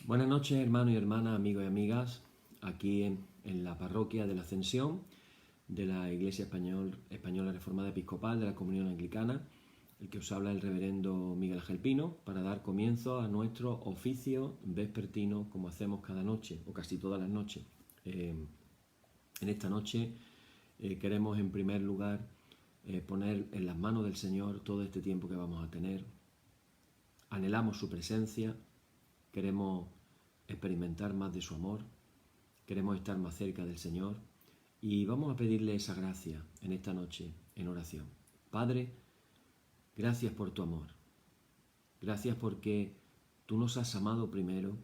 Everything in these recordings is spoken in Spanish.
Buenas noches, hermanos y hermanas, amigos y amigas, aquí en la parroquia de la Ascensión de la Iglesia Española Reformada Episcopal de la Comunión Anglicana. El que os habla el reverendo Miguel Ángel Pino, para dar comienzo a nuestro oficio vespertino, como hacemos cada noche, o casi todas las noches. En esta noche queremos en primer lugar poner en las manos del Señor todo este tiempo que vamos a tener. Anhelamos su presencia, queremos experimentar más de su amor, queremos estar más cerca del Señor y vamos a pedirle esa gracia en esta noche en oración. Padre, gracias por tu amor, gracias porque tú nos has amado primero,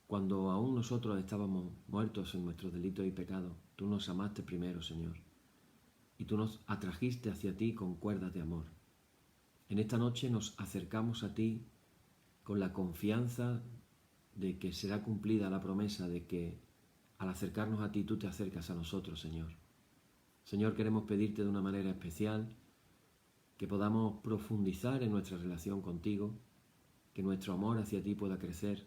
cuando aún nosotros estábamos muertos en nuestros delitos y pecados, tú nos amaste primero, Señor, y tú nos atrajiste hacia ti con cuerdas de amor. En esta noche nos acercamos a ti con la confianza de que será cumplida la promesa de que al acercarnos a ti tú te acercas a nosotros, Señor. Señor, queremos pedirte de una manera especial que podamos profundizar en nuestra relación contigo, que nuestro amor hacia ti pueda crecer.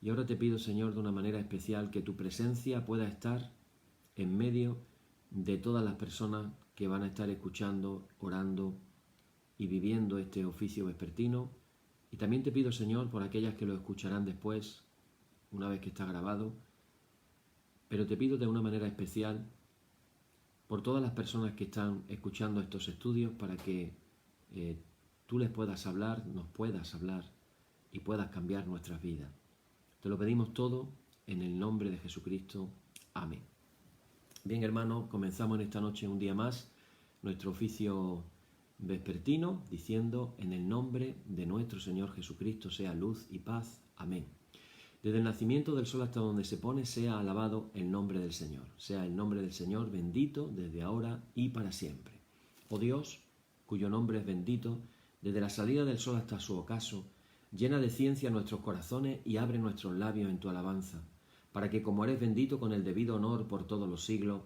Y ahora te pido, Señor, de una manera especial que tu presencia pueda estar en medio de todas las personas que van a estar escuchando, orando y viviendo este oficio vespertino. Y también te pido, Señor, por aquellas que lo escucharán después, una vez que está grabado, pero te pido de una manera especial por todas las personas que están escuchando estos estudios para que tú les puedas hablar, nos puedas hablar y puedas cambiar nuestras vidas. Te lo pedimos todo en el nombre de Jesucristo. Amén. Bien, hermanos, comenzamos en esta noche un día más nuestro oficio vespertino diciendo: en el nombre de nuestro Señor Jesucristo sea luz y paz. Amén. Desde el nacimiento del sol hasta donde se pone, sea alabado el nombre del Señor. Sea el nombre del Señor bendito desde ahora y para siempre. Oh Dios, cuyo nombre es bendito, desde la salida del sol hasta su ocaso, llena de ciencia nuestros corazones y abre nuestros labios en tu alabanza, para que, como eres bendito con el debido honor por todos los siglos,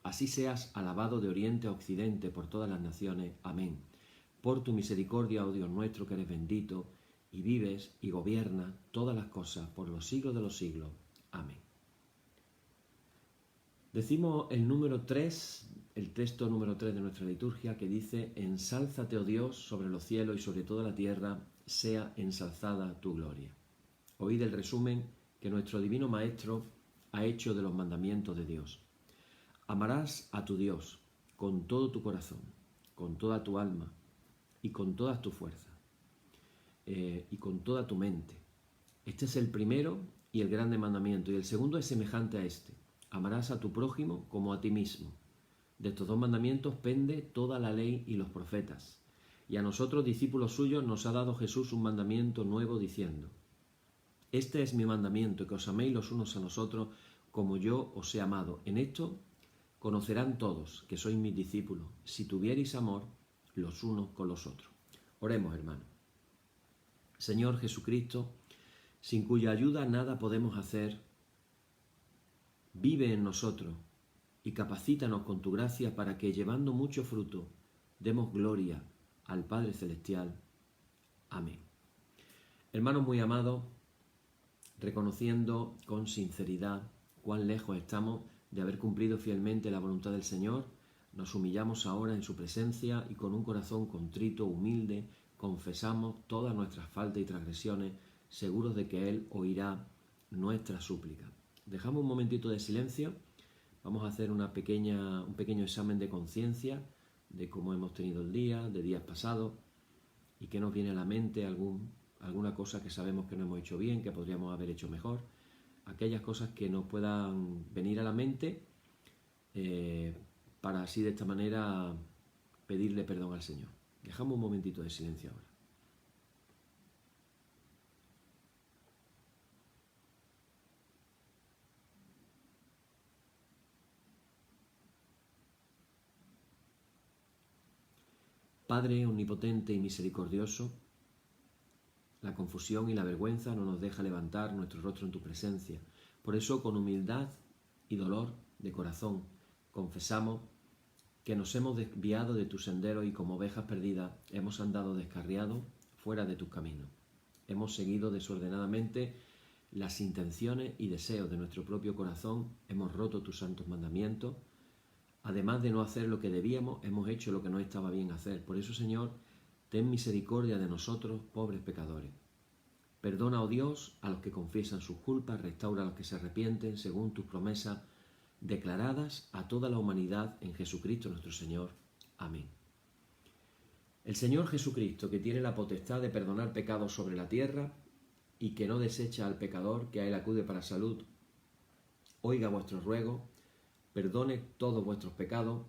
así seas alabado de oriente a occidente por todas las naciones. Amén. Por tu misericordia, oh Dios nuestro, que eres bendito, y vives y gobiernas todas las cosas por los siglos de los siglos. Amén. Decimos el número 3, el texto número 3 de nuestra liturgia, que dice: ensálzate, oh Dios, sobre los cielos y sobre toda la tierra, sea ensalzada tu gloria. Oíd el resumen que nuestro divino Maestro ha hecho de los mandamientos de Dios. Amarás a tu Dios con todo tu corazón, con toda tu alma y con todas tus fuerzas. Y con toda tu mente. Este es el primero y el grande mandamiento, y el segundo es semejante a este: amarás a tu prójimo como a ti mismo. De estos dos mandamientos pende toda la ley y los profetas, y a nosotros, discípulos suyos, nos ha dado Jesús un mandamiento nuevo, diciendo: este es mi mandamiento, que os améis los unos a los otros como yo os he amado. En esto conocerán todos que sois mis discípulos, si tuviereis amor los unos con los otros. Oremos, hermanos. Señor Jesucristo, sin cuya ayuda nada podemos hacer, vive en nosotros y capacítanos con tu gracia para que, llevando mucho fruto, demos gloria al Padre Celestial. Amén. Hermanos muy amados, reconociendo con sinceridad cuán lejos estamos de haber cumplido fielmente la voluntad del Señor, nos humillamos ahora en su presencia y con un corazón contrito, humilde, confesamos todas nuestras faltas y transgresiones, seguros de que Él oirá nuestra súplica. Dejamos un momentito de silencio, vamos a hacer un pequeño examen de conciencia de cómo hemos tenido el día, de días pasados, y qué nos viene a la mente, alguna cosa que sabemos que no hemos hecho bien, que podríamos haber hecho mejor, aquellas cosas que nos puedan venir a la mente, para así de esta manera pedirle perdón al Señor. Dejamos un momentito de silencio ahora. Padre omnipotente y misericordioso, la confusión y la vergüenza no nos deja levantar nuestro rostro en tu presencia. Por eso, con humildad y dolor de corazón, confesamos que nos hemos desviado de tu sendero y, como ovejas perdidas, hemos andado descarriados fuera de tus caminos. Hemos seguido desordenadamente las intenciones y deseos de nuestro propio corazón, hemos roto tus santos mandamientos. Además de no hacer lo que debíamos, hemos hecho lo que no estaba bien hacer. Por eso, Señor, ten misericordia de nosotros, pobres pecadores. Perdona, oh Dios, a los que confiesan sus culpas, restaura a los que se arrepienten, según tus promesas declaradas a toda la humanidad en Jesucristo nuestro Señor. Amén. El Señor Jesucristo, que tiene la potestad de perdonar pecados sobre la tierra y que no desecha al pecador que a él acude para salud, oiga vuestros ruegos, perdone todos vuestros pecados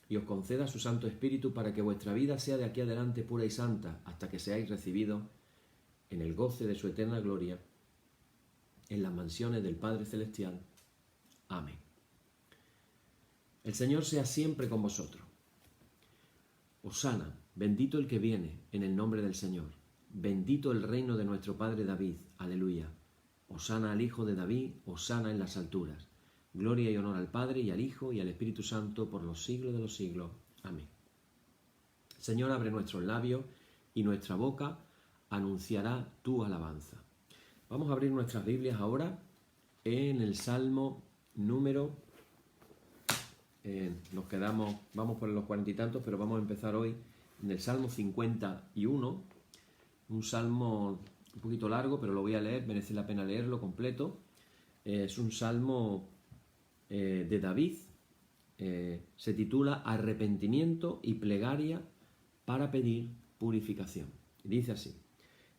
y os conceda su Santo Espíritu para que vuestra vida sea de aquí adelante pura y santa hasta que seáis recibidos en el goce de su eterna gloria en las mansiones del Padre Celestial. Amén. El Señor sea siempre con vosotros. Hosana, bendito el que viene en el nombre del Señor. Bendito el reino de nuestro Padre David. Aleluya. Hosana al Hijo de David, hosana en las alturas. Gloria y honor al Padre y al Hijo y al Espíritu Santo por los siglos de los siglos. Amén. Señor, abre nuestros labios y nuestra boca anunciará tu alabanza. Vamos a abrir nuestras Biblias ahora en el Salmo número... vamos por los 40 y tantos, pero vamos a empezar hoy en el Salmo 51, un salmo un poquito largo, pero lo voy a leer, merece la pena leerlo completo. Es un salmo de David, se titula Arrepentimiento y plegaria para pedir purificación. Dice así: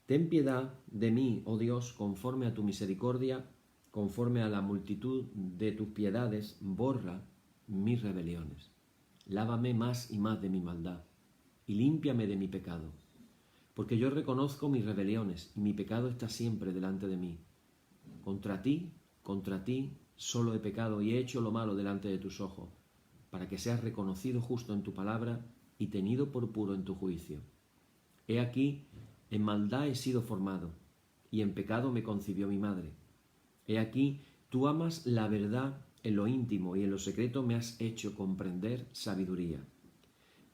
Ten piedad de mí, oh Dios, conforme a tu misericordia, conforme a la multitud de tus piedades, borra mis rebeliones. Lávame más y más de mi maldad, y límpiame de mi pecado. Porque yo reconozco mis rebeliones, y mi pecado está siempre delante de mí. Contra ti, solo he pecado y he hecho lo malo delante de tus ojos, para que seas reconocido justo en tu palabra y tenido por puro en tu juicio. He aquí, en maldad he sido formado, y en pecado me concibió mi madre. He aquí, tú amas la verdad en lo íntimo y en lo secreto me has hecho comprender sabiduría.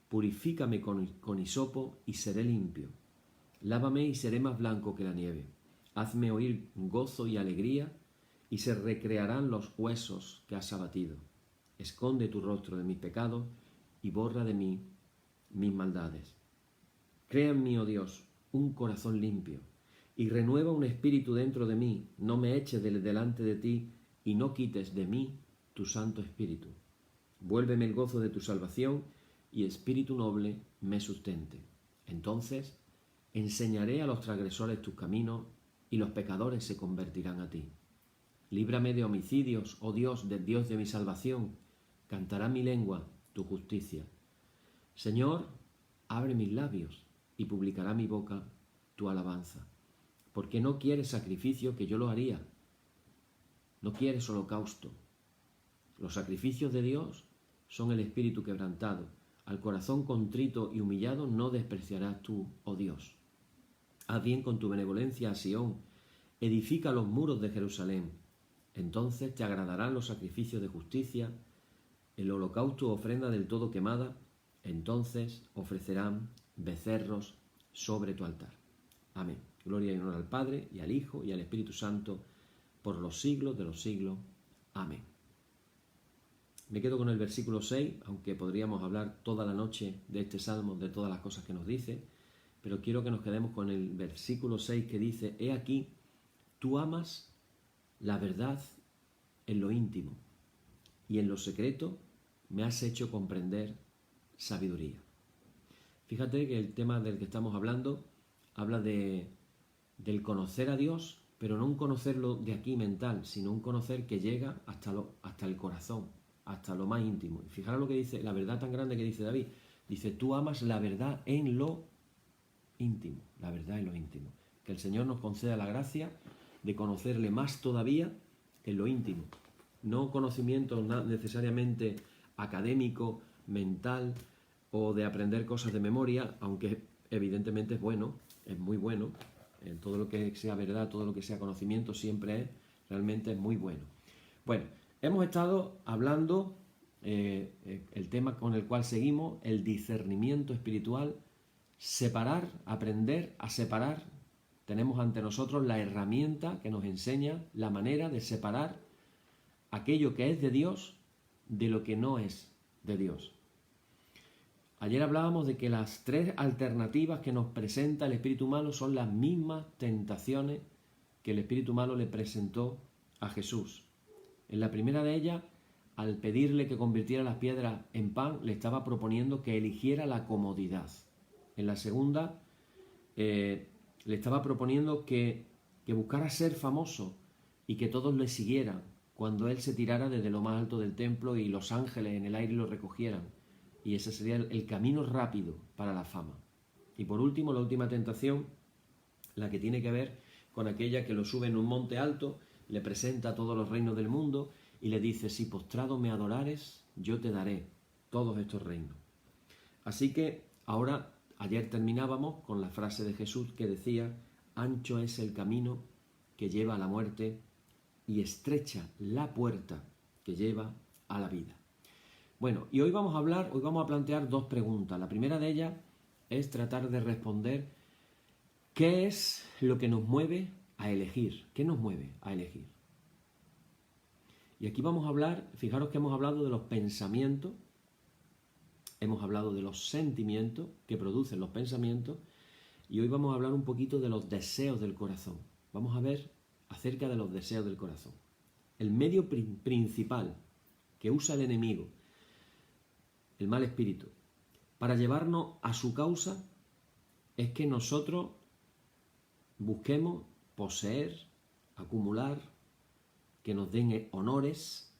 Purifícame con hisopo y seré limpio. Lávame y seré más blanco que la nieve. Hazme oír gozo y alegría, y se recrearán los huesos que has abatido. Esconde tu rostro de mis pecados y borra de mí mis maldades. Crea en mí, oh Dios, un corazón limpio, y renueva un espíritu dentro de mí. No me eches delante de ti, y no quites de mí tu Santo Espíritu. Vuélveme el gozo de tu salvación, y espíritu noble me sustente. Entonces enseñaré a los transgresores tus caminos, y los pecadores se convertirán a ti. Líbrame de homicidios, oh Dios, del Dios de mi salvación. Cantará mi lengua tu justicia. Señor, abre mis labios, y publicará mi boca tu alabanza. Porque no quieres sacrificio, que yo lo haría. No quieres holocausto. Los sacrificios de Dios son el espíritu quebrantado. Al corazón contrito y humillado no despreciarás tú, oh Dios. Haz bien con tu benevolencia a Sión. Edifica los muros de Jerusalén. Entonces te agradarán los sacrificios de justicia, el holocausto u ofrenda del todo quemada. Entonces ofrecerán becerros sobre tu altar. Amén. Gloria y honor al Padre, y al Hijo, y al Espíritu Santo, por los siglos de los siglos. Amén. Me quedo con el versículo 6, aunque podríamos hablar toda la noche de este salmo, de todas las cosas que nos dice, pero quiero que nos quedemos con el versículo 6 que dice: He aquí, tú amas la verdad en lo íntimo, y en lo secreto me has hecho comprender sabiduría. Fíjate que el tema del que estamos hablando habla del conocer a Dios, pero no un conocerlo de aquí mental, sino un conocer que llega hasta el corazón, hasta lo más íntimo. Y fijaros lo que dice, la verdad tan grande que dice David. Dice: tú amas la verdad en lo íntimo, la verdad en lo íntimo. Que el Señor nos conceda la gracia de conocerle más todavía en lo íntimo. No conocimiento necesariamente académico, mental, o de aprender cosas de memoria, aunque evidentemente es bueno, es muy bueno. En todo lo que sea verdad, todo lo que sea conocimiento, siempre realmente es muy bueno. Bueno, hemos estado hablando, el tema con el cual seguimos, el discernimiento espiritual, aprender a separar tenemos ante nosotros la herramienta que nos enseña la manera de separar aquello que es de Dios de lo que no es de Dios. Ayer hablábamos de que las tres alternativas que nos presenta el espíritu malo son las mismas tentaciones que el espíritu malo le presentó a Jesús. En la primera de ellas, al pedirle que convirtiera las piedras en pan, le estaba proponiendo que eligiera la comodidad. En la segunda, le estaba proponiendo que buscara ser famoso y que todos le siguieran cuando él se tirara desde lo más alto del templo y los ángeles en el aire lo recogieran. Y ese sería el camino rápido para la fama. Y por último, la última tentación, la que tiene que ver con aquella que lo sube en un monte alto, le presenta a todos los reinos del mundo y le dice: si postrado me adorares, yo te daré todos estos reinos. Así que ahora, ayer terminábamos con la frase de Jesús que decía: ancho es el camino que lleva a la muerte y estrecha la puerta que lleva a la vida. Bueno, y hoy vamos a plantear dos preguntas. La primera de ellas es tratar de responder qué es lo que nos mueve a elegir. ¿Qué nos mueve a elegir? Y aquí vamos a hablar, fijaros que hemos hablado de los pensamientos, hemos hablado de los sentimientos que producen los pensamientos, y hoy vamos a hablar un poquito de los deseos del corazón. Vamos a ver acerca de los deseos del corazón. El medio principal que usa el enemigo, el mal espíritu, para llevarnos a su causa es que nosotros busquemos poseer, acumular, que nos den honores,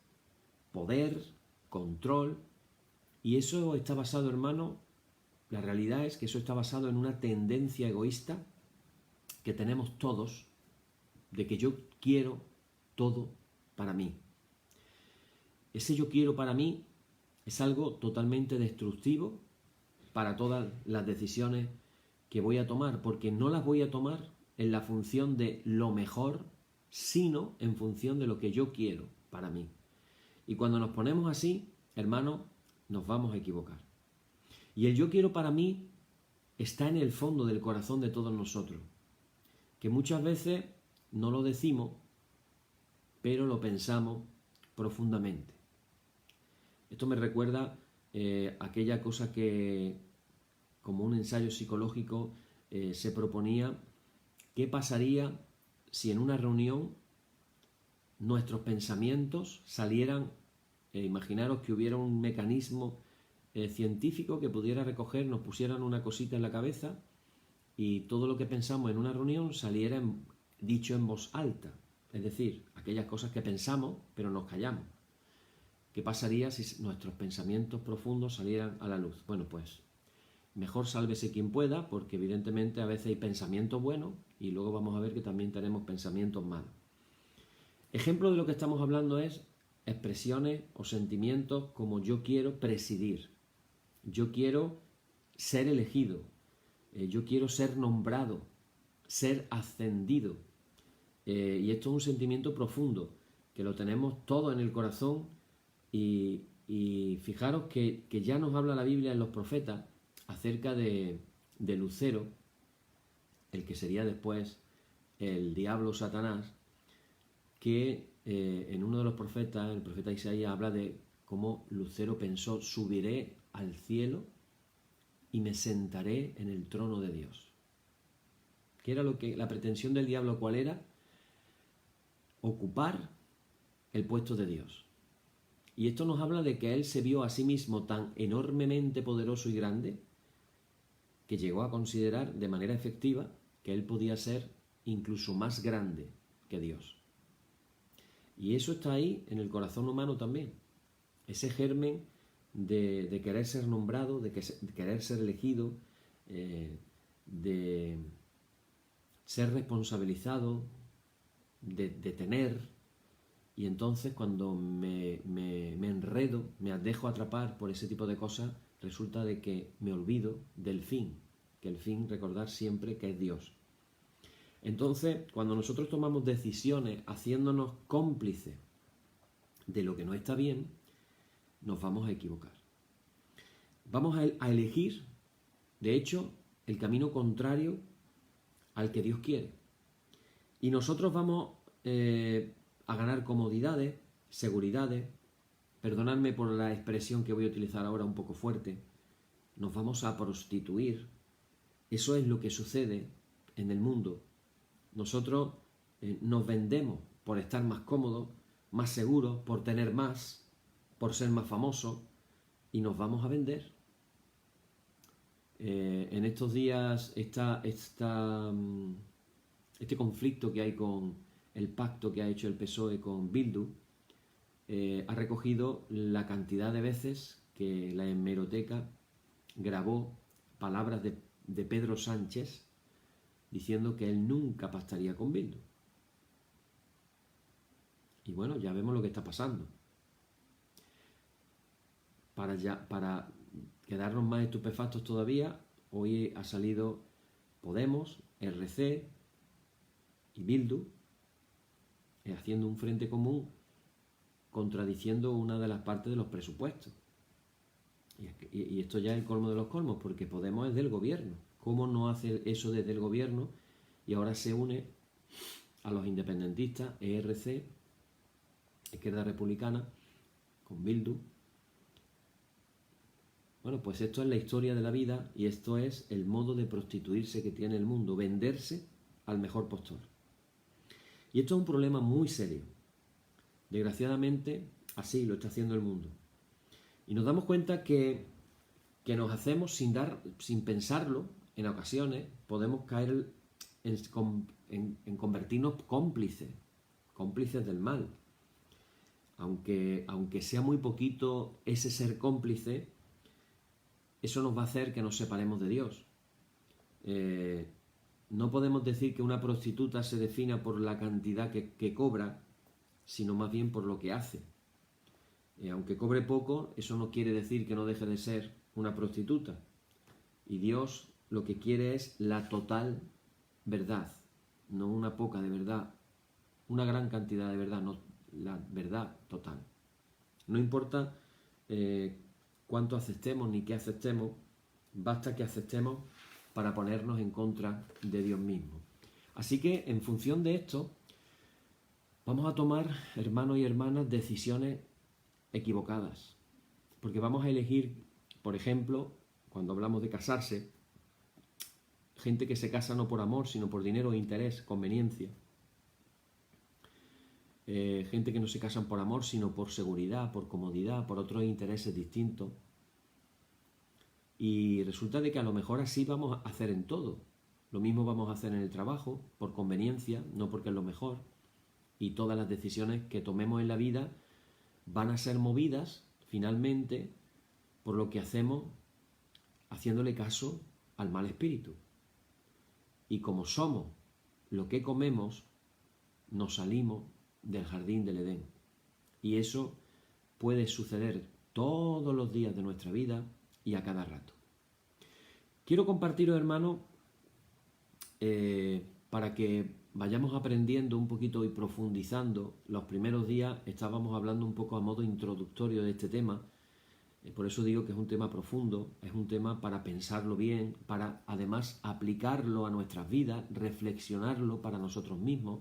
poder, control. Y eso está basado, hermano, la realidad es que eso está basado en una tendencia egoísta que tenemos todos, de que yo quiero todo para mí. Ese yo quiero para mí es algo totalmente destructivo para todas las decisiones que voy a tomar, porque no las voy a tomar en la función de lo mejor, sino en función de lo que yo quiero para mí. Y cuando nos ponemos así, hermano, nos vamos a equivocar. Y el yo quiero para mí está en el fondo del corazón de todos nosotros, que muchas veces no lo decimos, pero lo pensamos profundamente. Esto me recuerda aquella cosa que, como un ensayo psicológico, se proponía: ¿qué pasaría si en una reunión nuestros pensamientos salieran? Imaginaros que hubiera un mecanismo científico que pudiera recoger, nos pusieran una cosita en la cabeza y todo lo que pensamos en una reunión saliera dicho en voz alta. Es decir, aquellas cosas que pensamos pero nos callamos. ¿Qué pasaría si nuestros pensamientos profundos salieran a la luz? Bueno, pues mejor sálvese quien pueda, porque evidentemente a veces hay pensamientos buenos y luego vamos a ver que también tenemos pensamientos malos. Ejemplo de lo que estamos hablando es expresiones o sentimientos como: yo quiero presidir, yo quiero ser elegido, yo quiero ser nombrado, ser ascendido. Y esto es un sentimiento profundo que lo tenemos todo en el corazón. Y fijaros que ya nos habla la Biblia en los profetas acerca de Lucero, el que sería después el diablo Satanás, que en uno de los profetas, el profeta Isaías, habla de cómo Lucero pensó: subiré al cielo y me sentaré en el trono de Dios. ¿Qué era la pretensión del diablo? ¿Cuál era? Ocupar el puesto de Dios. Y esto nos habla de que él se vio a sí mismo tan enormemente poderoso y grande que llegó a considerar de manera efectiva que él podía ser incluso más grande que Dios. Y eso está ahí en el corazón humano también. Ese germen de querer ser nombrado, de querer ser elegido, de ser responsabilizado, de tener. Y entonces cuando me enredo, me dejo atrapar por ese tipo de cosas, resulta de que me olvido del fin, que el fin, recordar siempre que es Dios. Entonces, cuando nosotros tomamos decisiones haciéndonos cómplices de lo que no está bien, nos vamos a equivocar. Vamos a elegir, de hecho, el camino contrario al que Dios quiere. Y nosotros vamos a ganar comodidades, seguridades, perdonadme por la expresión que voy a utilizar ahora un poco fuerte, nos vamos a prostituir. Eso es lo que sucede en el mundo. Nosotros nos vendemos por estar más cómodos, más seguros, por tener más, por ser más famosos, y nos vamos a vender. En estos días este conflicto que hay con el pacto que ha hecho el PSOE con Bildu ha recogido la cantidad de veces que la hemeroteca grabó palabras de Pedro Sánchez diciendo que él nunca pactaría con Bildu. Y bueno, ya vemos lo que está pasando. Para quedarnos más estupefactos todavía, hoy ha salido Podemos, RC y Bildu haciendo un frente común contradiciendo una de las partes de los presupuestos. Y esto ya es el colmo de los colmos, porque Podemos es del gobierno. ¿Cómo no hace eso desde el gobierno y ahora se une a los independentistas, ERC, Izquierda Republicana, con Bildu? Bueno, pues esto es la historia de la vida y esto es el modo de prostituirse que tiene el mundo, venderse al mejor postor. Y esto es un problema muy serio. Desgraciadamente, así lo está haciendo el mundo. Y nos damos cuenta que nos hacemos sin pensarlo, en ocasiones podemos caer en convertirnos cómplices del mal. Aunque sea muy poquito ese ser cómplice, eso nos va a hacer que nos separemos de Dios. No podemos decir que una prostituta se defina por la cantidad que cobra, sino más bien por lo que hace. Aunque cobre poco, eso no quiere decir que no deje de ser una prostituta. Y Dios lo que quiere es la total verdad, no una poca de verdad, una gran cantidad de verdad, no la verdad total. No importa cuánto aceptemos ni qué aceptemos, basta que aceptemos para ponernos en contra de Dios mismo. Así que, en función de esto, vamos a tomar, hermanos y hermanas, decisiones equivocadas. Porque vamos a elegir, por ejemplo, cuando hablamos de casarse, gente que se casa no por amor, sino por dinero, interés, conveniencia. Gente que no se casan por amor, sino por seguridad, por comodidad, por otros intereses distintos. Y resulta de que a lo mejor así vamos a hacer en todo. Lo mismo vamos a hacer en el trabajo, por conveniencia, no porque es lo mejor. Y todas las decisiones que tomemos en la vida van a ser movidas, finalmente, por lo que hacemos haciéndole caso al mal espíritu. Y como somos lo que comemos, nos salimos del jardín del Edén. Y eso puede suceder todos los días de nuestra vida y a cada rato. Quiero compartiros, hermanos, para que vayamos aprendiendo un poquito y profundizando. Los primeros días estábamos hablando un poco a modo introductorio de este tema. Por eso digo que es un tema profundo, es un tema para pensarlo bien, para además aplicarlo a nuestras vidas, reflexionarlo para nosotros mismos.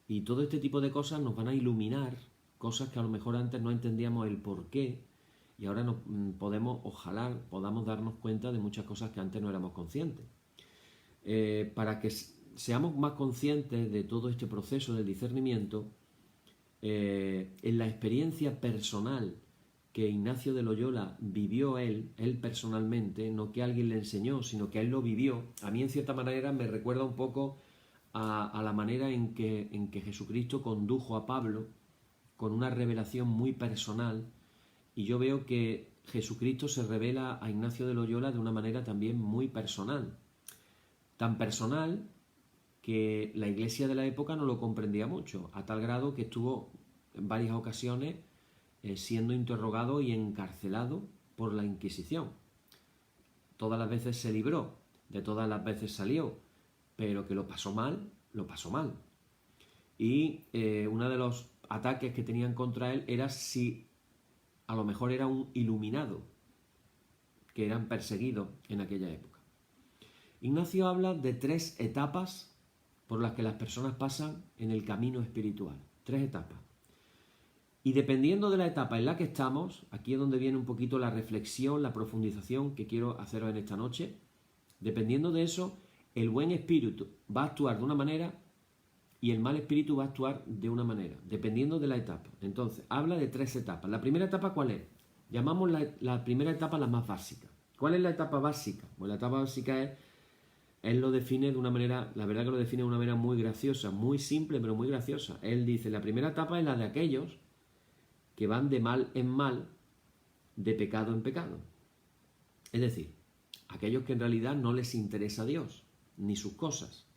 Y todo este tipo de cosas nos van a iluminar, cosas que a lo mejor antes no entendíamos el por qué, y ahora ojalá podamos darnos cuenta de muchas cosas que antes no éramos conscientes. Para que seamos más conscientes de todo este proceso del discernimiento, en la experiencia personal que Ignacio de Loyola vivió él personalmente, no que alguien le enseñó, sino que él lo vivió, a mí en cierta manera me recuerda un poco a la manera en que Jesucristo condujo a Pablo con una revelación muy personal, y yo veo que Jesucristo se revela a Ignacio de Loyola de una manera también muy personal. Tan personal que la iglesia de la época no lo comprendía mucho, a tal grado que estuvo en varias ocasiones siendo interrogado y encarcelado por la Inquisición. Todas las veces se libró, de todas las veces salió, pero que lo pasó mal, lo pasó mal. Y uno de los ataques que tenían contra él era si a lo mejor era un iluminado, que eran perseguidos en aquella época. Ignacio habla de 3 etapas por las que las personas pasan en el camino espiritual. 3 etapas. Y dependiendo de la etapa en la que estamos, aquí es donde viene un poquito la reflexión, la profundización que quiero haceros en esta noche. Dependiendo de eso, el buen espíritu va a actuar de una manera y el mal espíritu va a actuar de una manera, dependiendo de la etapa. Entonces, habla de 3 etapas. ¿La primera etapa cuál es? Llamamos la primera etapa la más básica. ¿Cuál es la etapa básica? Pues la etapa básica es, él lo define de una manera, la verdad que lo define de una manera muy graciosa, muy simple, pero muy graciosa. Él dice, la primera etapa es la de aquellos que van de mal en mal, de pecado en pecado. Es decir, aquellos que en realidad no les interesa Dios, ni sus cosas.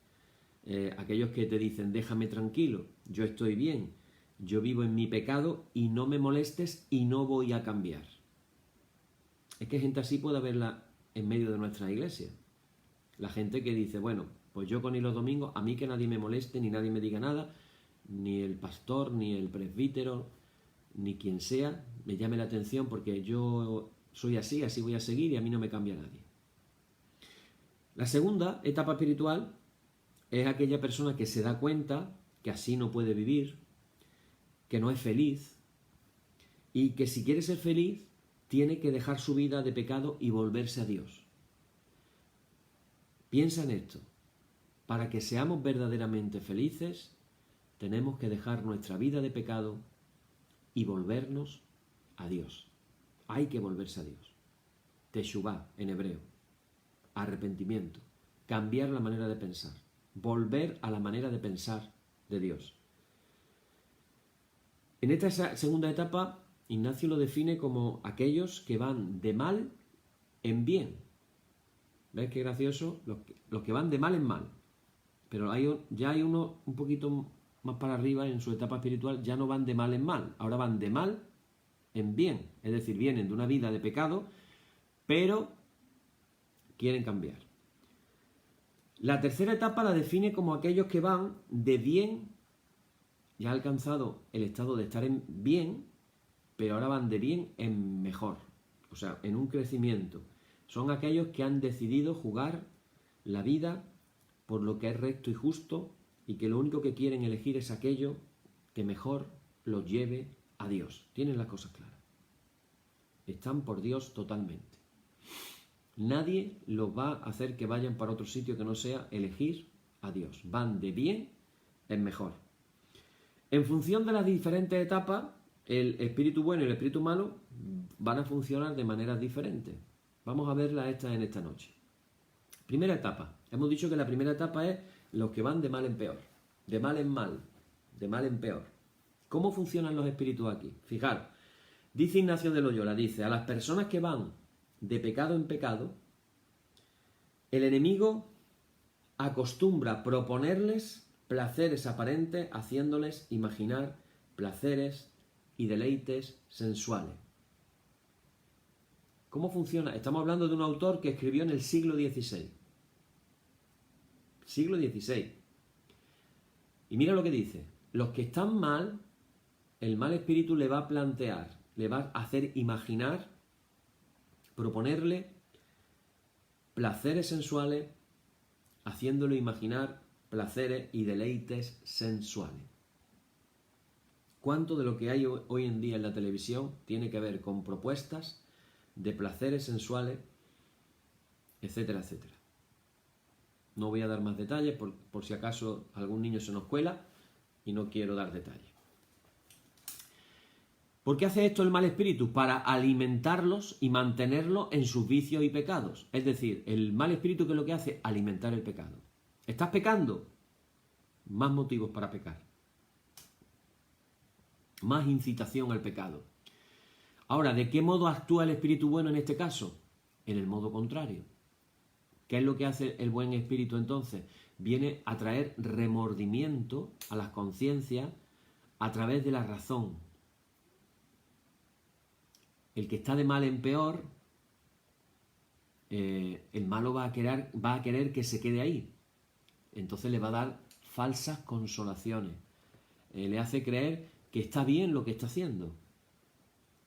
Aquellos que te dicen, déjame tranquilo, yo estoy bien, yo vivo en mi pecado y no me molestes y no voy a cambiar. Es que gente así puede haberla en medio de nuestra iglesia. La gente que dice, bueno, pues yo con ir los domingos, a mí que nadie me moleste, ni nadie me diga nada, ni el pastor, ni el presbítero, ni quien sea, me llame la atención porque yo soy así, así voy a seguir y a mí no me cambia nadie. La segunda etapa espiritual es aquella persona que se da cuenta que así no puede vivir, que no es feliz y que si quiere ser feliz tiene que dejar su vida de pecado y volverse a Dios. Piensa en esto. Para que seamos verdaderamente felices, tenemos que dejar nuestra vida de pecado y volvernos a Dios. Hay que volverse a Dios. Teshuvá en hebreo. Arrepentimiento. Cambiar la manera de pensar. Volver a la manera de pensar de Dios. En esta segunda etapa, Ignacio lo define como aquellos que van de mal en bien. ¿Ves qué gracioso? Los que van de mal en mal. Pero ya hay uno un poquito más para arriba en su etapa espiritual, ya no van de mal en mal. Ahora van de mal en bien. Es decir, vienen de una vida de pecado, pero quieren cambiar. La tercera etapa la define como aquellos que van de bien, ya han alcanzado el estado de estar en bien, pero ahora van de bien en mejor, o sea, en un crecimiento. Son aquellos que han decidido jugar la vida por lo que es recto y justo y que lo único que quieren elegir es aquello que mejor los lleve a Dios. Tienen las cosas claras. Están por Dios totalmente. Nadie los va a hacer que vayan para otro sitio que no sea elegir a Dios. Van de bien en mejor. En función de las diferentes etapas, el espíritu bueno y el espíritu malo van a funcionar de maneras diferentes. Vamos a verlas en esta noche. Primera etapa. Hemos dicho que la primera etapa es los que van de mal en peor. De mal en mal. De mal en peor. ¿Cómo funcionan los espíritus aquí? Fijaros. Dice Ignacio de Loyola, dice, a las personas que van de pecado en pecado, el enemigo acostumbra proponerles placeres aparentes, haciéndoles imaginar placeres y deleites sensuales. ¿Cómo funciona? Estamos hablando de un autor que escribió en el siglo XVI. Siglo XVI. Y mira lo que dice. Los que están mal, el mal espíritu le va a plantear, le va a hacer imaginar, proponerle placeres sensuales, haciéndolo imaginar placeres y deleites sensuales. ¿Cuánto de lo que hay hoy en día en la televisión tiene que ver con propuestas de placeres sensuales, etcétera, etcétera? No voy a dar más detalles por si acaso algún niño se nos cuela y no quiero dar detalles. ¿Por qué hace esto el mal espíritu? Para alimentarlos y mantenerlos en sus vicios y pecados. Es decir, el mal espíritu, ¿qué es lo que hace? Alimentar el pecado. ¿Estás pecando? Más motivos para pecar. Más incitación al pecado. Ahora, ¿de qué modo actúa el espíritu bueno en este caso? En el modo contrario. ¿Qué es lo que hace el buen espíritu entonces? Viene a traer remordimiento a las conciencias a través de la razón. El que está de mal en peor, el malo va a querer que se quede ahí. Entonces le va a dar falsas consolaciones. Le hace creer que está bien lo que está haciendo.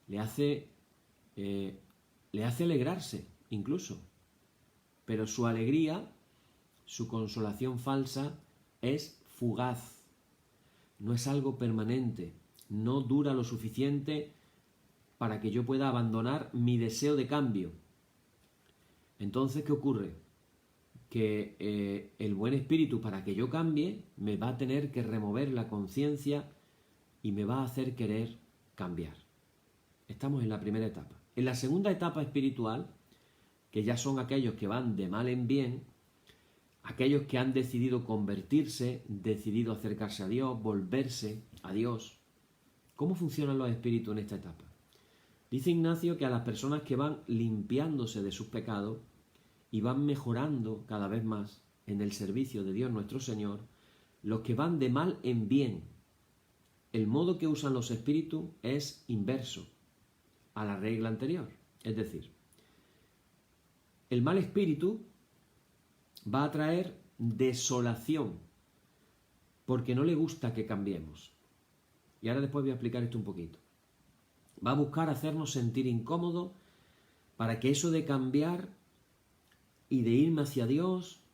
Le hace alegrarse, incluso. Pero su alegría su consolación falsa es fugaz, no es algo permanente, no dura lo suficiente para que yo pueda abandonar mi deseo de cambio. Entonces, ¿qué ocurre? Que el buen espíritu, para que yo cambie, me va a tener que remover la conciencia y me va a hacer querer cambiar. Estamos en la primera etapa. En la segunda etapa espiritual, que ya son aquellos que van de mal en bien, aquellos que han decidido convertirse, decidido acercarse a Dios, volverse a Dios. ¿Cómo funcionan los espíritus en esta etapa? Dice Ignacio que a las personas que van limpiándose de sus pecados y van mejorando cada vez más en el servicio de Dios nuestro Señor, los que van de mal en bien, el modo que usan los espíritus es inverso a la regla anterior. Es decir, el mal espíritu va a traer desolación porque no le gusta que cambiemos. Y ahora después voy a explicar esto un poquito. Va a buscar hacernos sentir incómodos para que eso de cambiar y de irme hacia Dios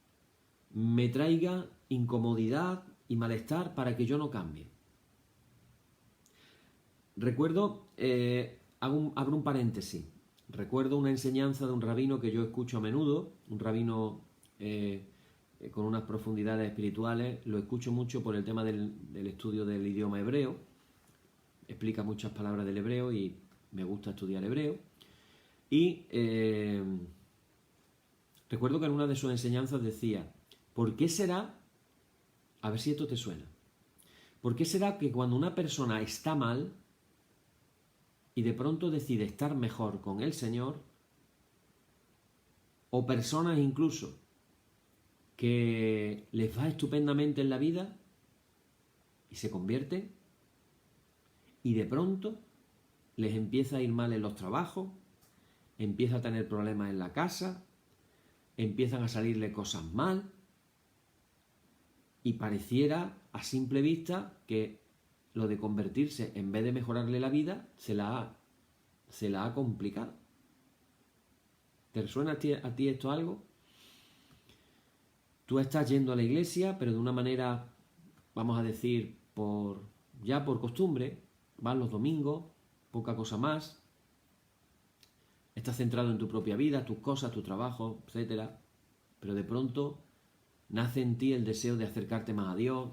me traiga incomodidad y malestar para que yo no cambie. Recuerdo, abro un paréntesis, recuerdo una enseñanza de un rabino que yo escucho a menudo, un rabino con unas profundidades espirituales, lo escucho mucho por el tema del estudio del idioma hebreo, explica muchas palabras del hebreo y me gusta estudiar hebreo. Y recuerdo que en una de sus enseñanzas decía, ¿por qué será? A ver si esto te suena. ¿Por qué será que cuando una persona está mal y de pronto decide estar mejor con el Señor, o personas incluso que les va estupendamente en la vida y se convierten, y de pronto les empieza a ir mal en los trabajos, empieza a tener problemas en la casa, empiezan a salirle cosas mal, y pareciera a simple vista que lo de convertirse, en vez de mejorarle la vida, se la ha complicado. ¿Te suena a ti esto algo? Tú estás yendo a la iglesia, pero de una manera, vamos a decir, por costumbre, vas los domingos, poca cosa más, estás centrado en tu propia vida, tus cosas, tu trabajo, etc. Pero de pronto nace en ti el deseo de acercarte más a Dios,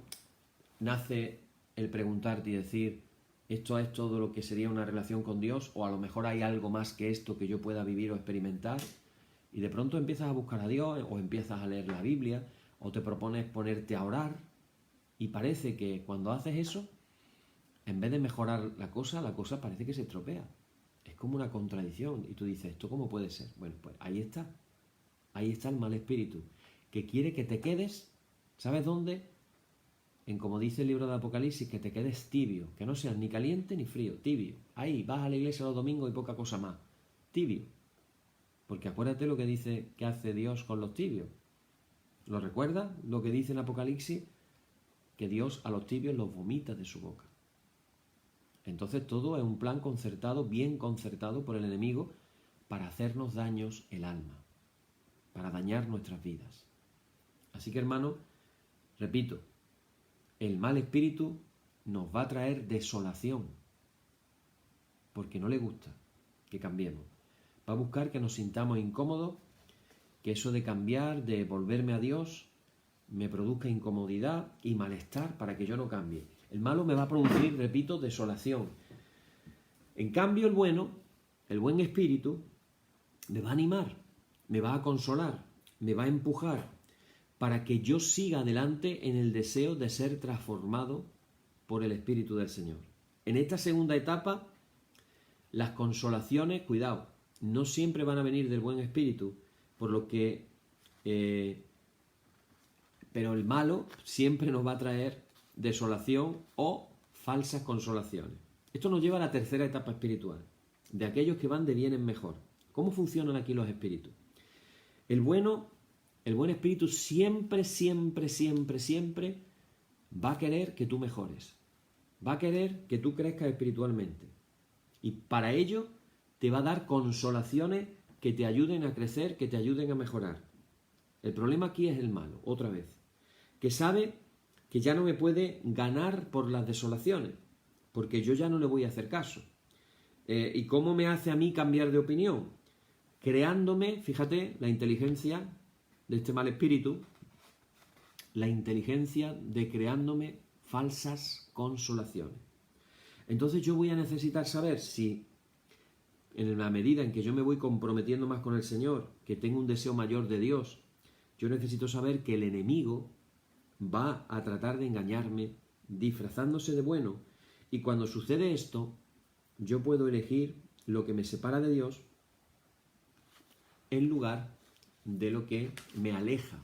nace el preguntarte y decir, ¿esto es todo lo que sería una relación con Dios? O a lo mejor hay algo más que esto que yo pueda vivir o experimentar. Y de pronto empiezas a buscar a Dios, o empiezas a leer la Biblia, o te propones ponerte a orar. Y parece que cuando haces eso, en vez de mejorar la cosa parece que se estropea. Es como una contradicción. Y tú dices, ¿esto cómo puede ser? Bueno, pues ahí está. Ahí está el mal espíritu, que quiere que te quedes, ¿sabes dónde? En, como dice el libro de Apocalipsis, que te quedes tibio, que no seas ni caliente ni frío, tibio. Ahí, vas a la iglesia los domingos y poca cosa más. Tibio. Porque acuérdate lo que dice que hace Dios con los tibios. ¿Lo recuerdas? Lo que dice en Apocalipsis, que Dios a los tibios los vomita de su boca. Entonces todo es un plan concertado, bien concertado por el enemigo, para hacernos daños el alma, para dañar nuestras vidas. Así que, hermano, repito, el mal espíritu nos va a traer desolación, porque no le gusta que cambiemos. Va a buscar que nos sintamos incómodos, que eso de cambiar, de volverme a Dios, me produzca incomodidad y malestar para que yo no cambie. El malo me va a producir, repito, desolación. En cambio, el buen espíritu, me va a animar, me va a consolar, me va a empujar para que yo siga adelante en el deseo de ser transformado por el Espíritu del Señor. En esta segunda etapa, las consolaciones, cuidado, no siempre van a venir del buen espíritu, por lo que, pero el malo siempre nos va a traer desolación o falsas consolaciones. Esto nos lleva a la tercera etapa espiritual, de aquellos que van de bien en mejor. ¿Cómo funcionan aquí los espíritus? El buen espíritu siempre va a querer que tú mejores. Va a querer que tú crezcas espiritualmente. Y para ello te va a dar consolaciones que te ayuden a crecer, que te ayuden a mejorar. El problema aquí es el malo, otra vez, que sabe que ya no me puede ganar por las desolaciones, porque yo ya no le voy a hacer caso. ¿Y cómo me hace a mí cambiar de opinión? Creándome, fíjate, la inteligencia de este mal espíritu, la inteligencia de creándome falsas consolaciones. Entonces yo voy a necesitar saber si, en la medida en que yo me voy comprometiendo más con el Señor, que tengo un deseo mayor de Dios, yo necesito saber que el enemigo va a tratar de engañarme, disfrazándose de bueno, y cuando sucede esto, yo puedo elegir lo que me separa de Dios en lugar de lo que me aleja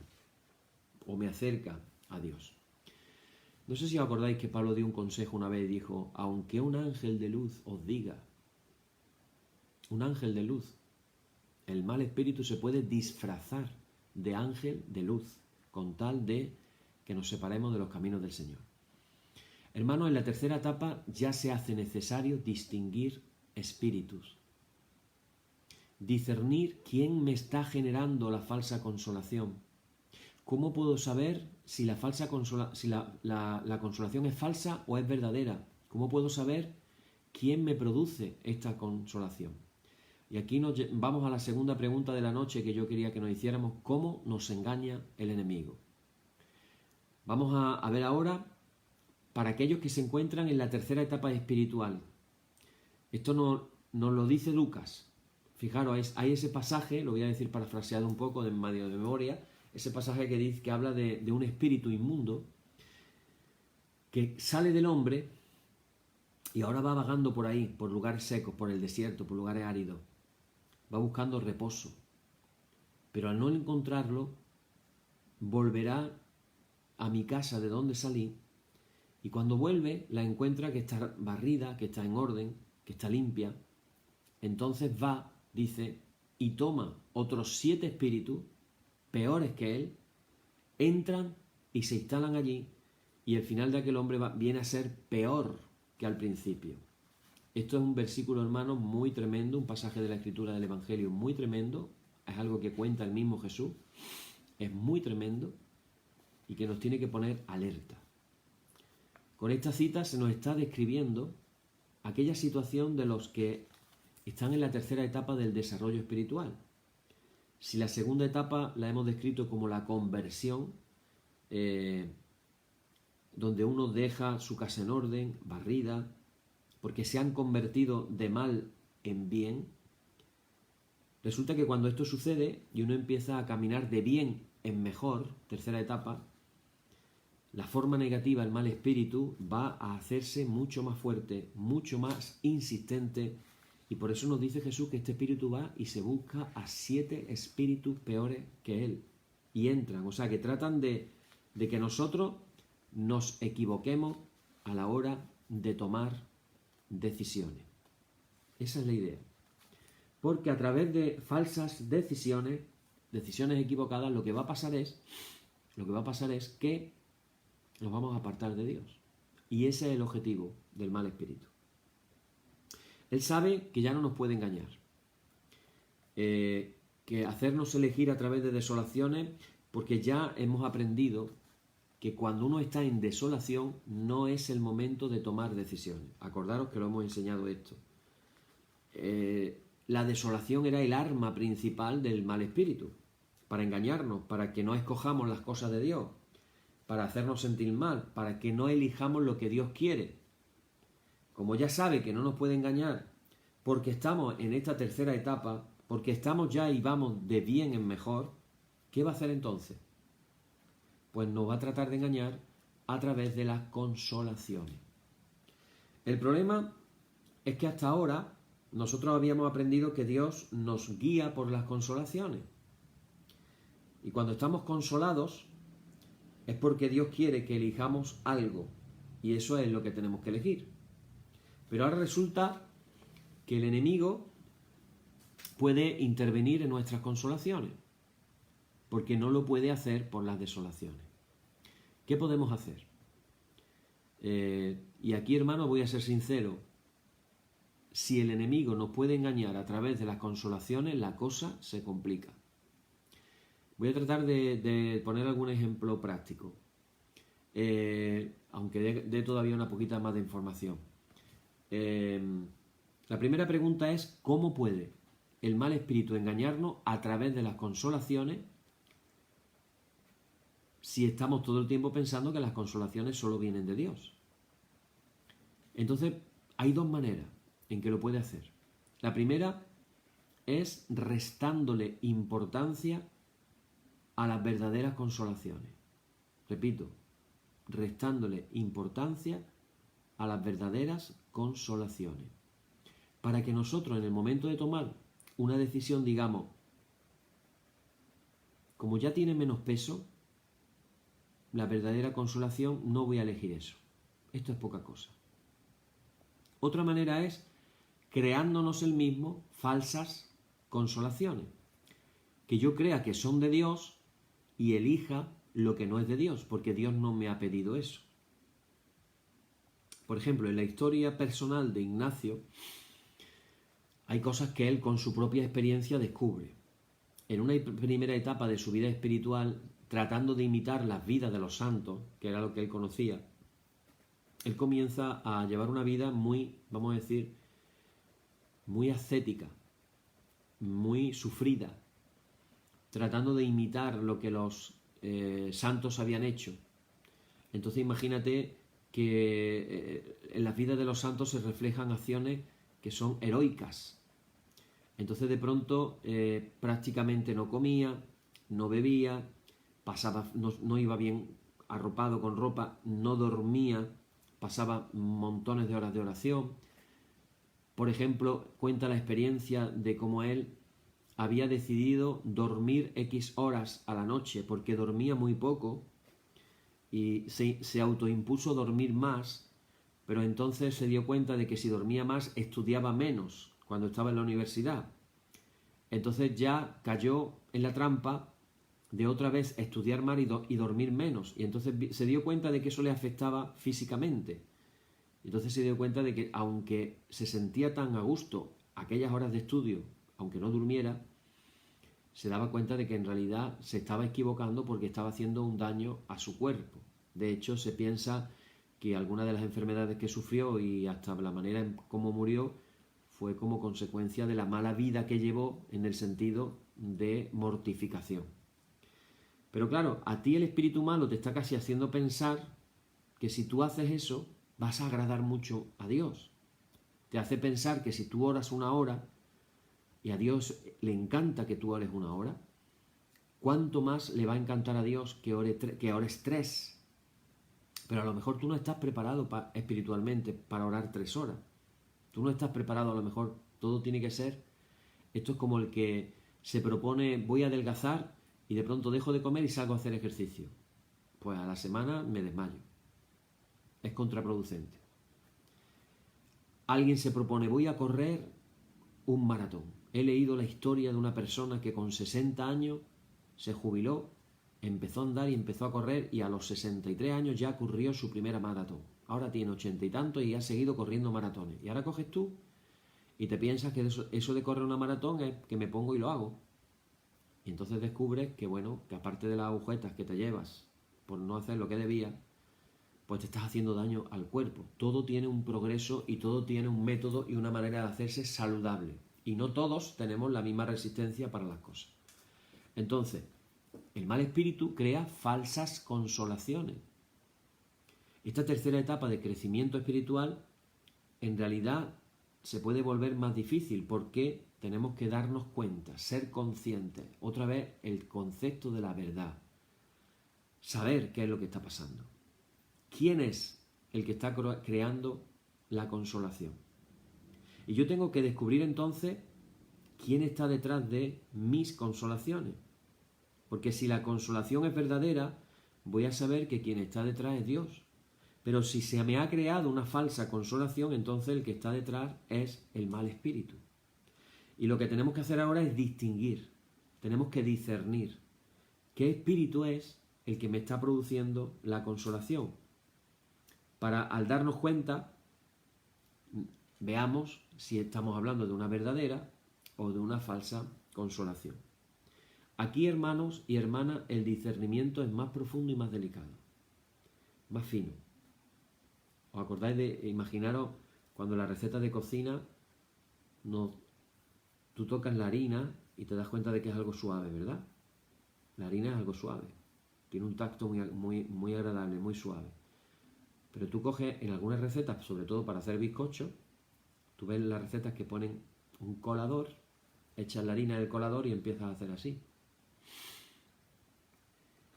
o me acerca a Dios. No sé si os acordáis que Pablo dio un consejo una vez y dijo, aunque un ángel de luz os diga, un ángel de luz, el mal espíritu se puede disfrazar de ángel de luz con tal de que nos separemos de los caminos del Señor. Hermanos, en la tercera etapa ya se hace necesario distinguir espíritus, discernir quién me está generando la falsa consolación. ¿Cómo puedo saber si la consolación es falsa o es verdadera? ¿Cómo puedo saber quién me produce esta consolación? Y aquí vamos a la segunda pregunta de la noche que yo quería que nos hiciéramos: ¿cómo nos engaña el enemigo? Vamos a ver ahora, para aquellos que se encuentran en la tercera etapa espiritual. Esto nos lo dice Lucas. Fijaros, hay ese pasaje, lo voy a decir parafraseado un poco de medio de memoria, ese pasaje que dice, que habla de un espíritu inmundo que sale del hombre y ahora va vagando por ahí, por lugares secos, por el desierto, por lugares áridos. Va buscando reposo. Pero al no encontrarlo, volverá a mi casa de donde salí, y cuando vuelve la encuentra que está barrida, que está en orden, que está limpia. Entonces va, dice, y toma otros 7 espíritus peores que él, entran y se instalan allí, y el final de aquel hombre viene a ser peor que al principio. Esto es un versículo, hermanos, muy tremendo, un pasaje de la Escritura del Evangelio muy tremendo, es algo que cuenta el mismo Jesús, es muy tremendo y que nos tiene que poner alerta. Con esta cita se nos está describiendo aquella situación de los que están en la tercera etapa del desarrollo espiritual. Si la segunda etapa la hemos descrito como la conversión, donde uno deja su casa en orden, barrida, porque se han convertido de mal en bien, resulta que cuando esto sucede y uno empieza a caminar de bien en mejor, tercera etapa, la forma negativa, el mal espíritu, va a hacerse mucho más fuerte, mucho más insistente, y por eso nos dice Jesús que este espíritu va y se busca a 7 espíritus peores que él, y entran, o sea que tratan de que nosotros nos equivoquemos a la hora de tomar decisiones. Esa es la idea. Porque a través de falsas decisiones equivocadas, lo que va a pasar es que nos vamos a apartar de Dios. Y ese es el objetivo del mal espíritu. Él sabe que ya no nos puede engañar. Que hacernos elegir a través de desolaciones, porque ya hemos aprendido que cuando uno está en desolación no es el momento de tomar decisiones. Acordaros que lo hemos enseñado esto. La desolación era el arma principal del mal espíritu, para engañarnos, para que no escojamos las cosas de Dios, para hacernos sentir mal, para que no elijamos lo que Dios quiere. Como ya sabe que no nos puede engañar, porque estamos en esta tercera etapa, porque estamos ya y vamos de bien en mejor, ¿qué va a hacer entonces? Pues nos va a tratar de engañar a través de las consolaciones. El problema es que hasta ahora nosotros habíamos aprendido que Dios nos guía por las consolaciones. Y cuando estamos consolados es porque Dios quiere que elijamos algo, y eso es lo que tenemos que elegir. Pero ahora resulta que el enemigo puede intervenir en nuestras consolaciones, porque no lo puede hacer por las desolaciones. ¿Qué podemos hacer? Y aquí, hermano, voy a ser sincero. Si el enemigo nos puede engañar a través de las consolaciones, la cosa se complica. Voy a tratar de poner algún ejemplo práctico, aunque dé todavía una poquita más de información. La primera pregunta es: ¿cómo puede el mal espíritu engañarnos a través de las consolaciones si estamos todo el tiempo pensando que las consolaciones solo vienen de Dios? Entonces, hay dos maneras en que lo puede hacer. La primera es restándole importancia a las verdaderas consolaciones. Repito, restándole importancia a las verdaderas consolaciones. Para que nosotros en el momento de tomar una decisión digamos, como ya tiene menos peso, la verdadera consolación, no voy a elegir eso. Esto es poca cosa. Otra manera es creándonos el mismo falsas consolaciones. Que yo crea que son de Dios y elija lo que no es de Dios, porque Dios no me ha pedido eso. Por ejemplo, en la historia personal de Ignacio hay cosas que él con su propia experiencia descubre. En una primera etapa de su vida espiritual, tratando de imitar las vidas de los santos, que era lo que él conocía, él comienza a llevar una vida muy, vamos a decir, muy ascética, muy sufrida, tratando de imitar lo que los santos habían hecho. Entonces imagínate que en las vidas de los santos se reflejan acciones que son heroicas. Entonces de pronto prácticamente no comía, no bebía, no iba bien arropado con ropa, no dormía, pasaba montones de horas de oración. Por ejemplo, cuenta la experiencia de cómo él había decidido dormir X horas a la noche porque dormía muy poco y se autoimpuso dormir más, pero entonces se dio cuenta de que si dormía más estudiaba menos cuando estaba en la universidad. Entonces ya cayó en la trampa de otra vez estudiar más y dormir menos, y entonces se dio cuenta de que eso le afectaba físicamente. Entonces se dio cuenta de que aunque se sentía tan a gusto aquellas horas de estudio, aunque no durmiera, se daba cuenta de que en realidad se estaba equivocando porque estaba haciendo un daño a su cuerpo. De hecho, se piensa que algunas de las enfermedades que sufrió y hasta la manera en cómo murió fue como consecuencia de la mala vida que llevó en el sentido de mortificación. Pero claro, a ti el espíritu malo te está casi haciendo pensar que si tú haces eso vas a agradar mucho a Dios. Te hace pensar que si tú oras una hora, y a Dios le encanta que tú ores una hora, ¿cuánto más le va a encantar a Dios que ores 3? Pero a lo mejor tú no estás preparado espiritualmente para orar 3 horas. Tú no estás preparado, a lo mejor todo tiene que ser. Esto es como el que se propone, voy a adelgazar y de pronto dejo de comer y salgo a hacer ejercicio. Pues a la semana me desmayo. Es contraproducente. Alguien se propone, voy a correr un maratón. He leído la historia de una persona que con 60 años se jubiló, empezó a andar y empezó a correr, y a los 63 años ya corrió su primera maratón. Ahora tiene 80 y tantos y ha seguido corriendo maratones. Y ahora coges tú y te piensas que eso de correr una maratón es que me pongo y lo hago. Y entonces descubres que, bueno, que aparte de las agujetas que te llevas por no hacer lo que debías, pues te estás haciendo daño al cuerpo. Todo tiene un progreso y todo tiene un método y una manera de hacerse saludable. Y no todos tenemos la misma resistencia para las cosas. Entonces, el mal espíritu crea falsas consolaciones. Esta tercera etapa de crecimiento espiritual en realidad se puede volver más difícil porque tenemos que darnos cuenta, ser conscientes. Otra vez el concepto de la verdad. Saber qué es lo que está pasando. ¿Quién es el que está creando la consolación? Y yo tengo que descubrir entonces quién está detrás de mis consolaciones. Porque si la consolación es verdadera, voy a saber que quien está detrás es Dios. Pero si se me ha creado una falsa consolación, entonces el que está detrás es el mal espíritu. Y lo que tenemos que hacer ahora es distinguir. Tenemos que discernir qué espíritu es el que me está produciendo la consolación. Para, al darnos cuenta, veamos si estamos hablando de una verdadera o de una falsa consolación. Aquí, hermanos y hermanas, el discernimiento es más profundo y más delicado, más fino. ¿Os acordáis de, imaginaros, cuando la receta de cocina, tú tocas la harina y te das cuenta de que es algo suave, ¿verdad? La harina es algo suave, tiene un tacto muy agradable, muy suave. Pero tú coges en algunas recetas, sobre todo para hacer bizcochos, tú ves las recetas que ponen un colador, echas la harina en el colador y empiezas a hacer así.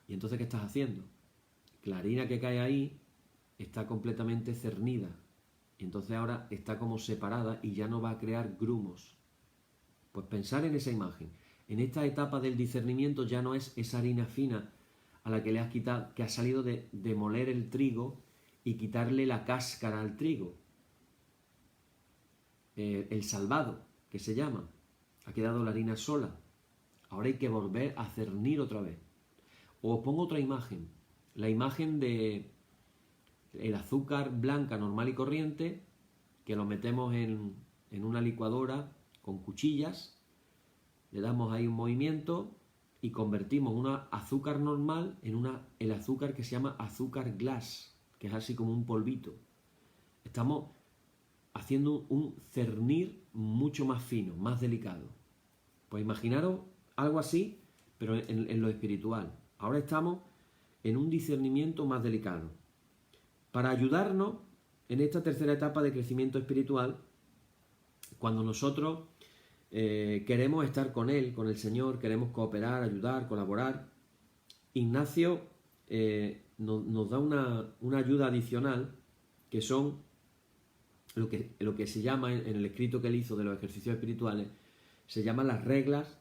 ¿Y entonces qué estás haciendo? La harina que cae ahí está completamente cernida. Y entonces ahora está como separada y ya no va a crear grumos. Pues pensar en esa imagen. En esta etapa del discernimiento ya no es esa harina fina a la que le has quitado, que ha salido de moler el trigo y quitarle la cáscara al trigo. El salvado, que se llama. Ha quedado la harina sola. Ahora hay que volver a cernir otra vez. Os pongo otra imagen. La imagen de el azúcar blanca normal y corriente, que lo metemos en una licuadora con cuchillas, le damos ahí un movimiento y convertimos una azúcar normal en el azúcar que se llama azúcar glass, que es así como un polvito. Estamos haciendo un cernir mucho más fino, más delicado. Pues imaginaros algo así, pero en lo espiritual. Ahora estamos en un discernimiento más delicado. Para ayudarnos en esta tercera etapa de crecimiento espiritual, cuando nosotros queremos estar con Él, con el Señor, queremos cooperar, ayudar, colaborar, Ignacio nos da una ayuda adicional, que son lo que se llama en el escrito que él hizo de los ejercicios espirituales, se llaman las reglas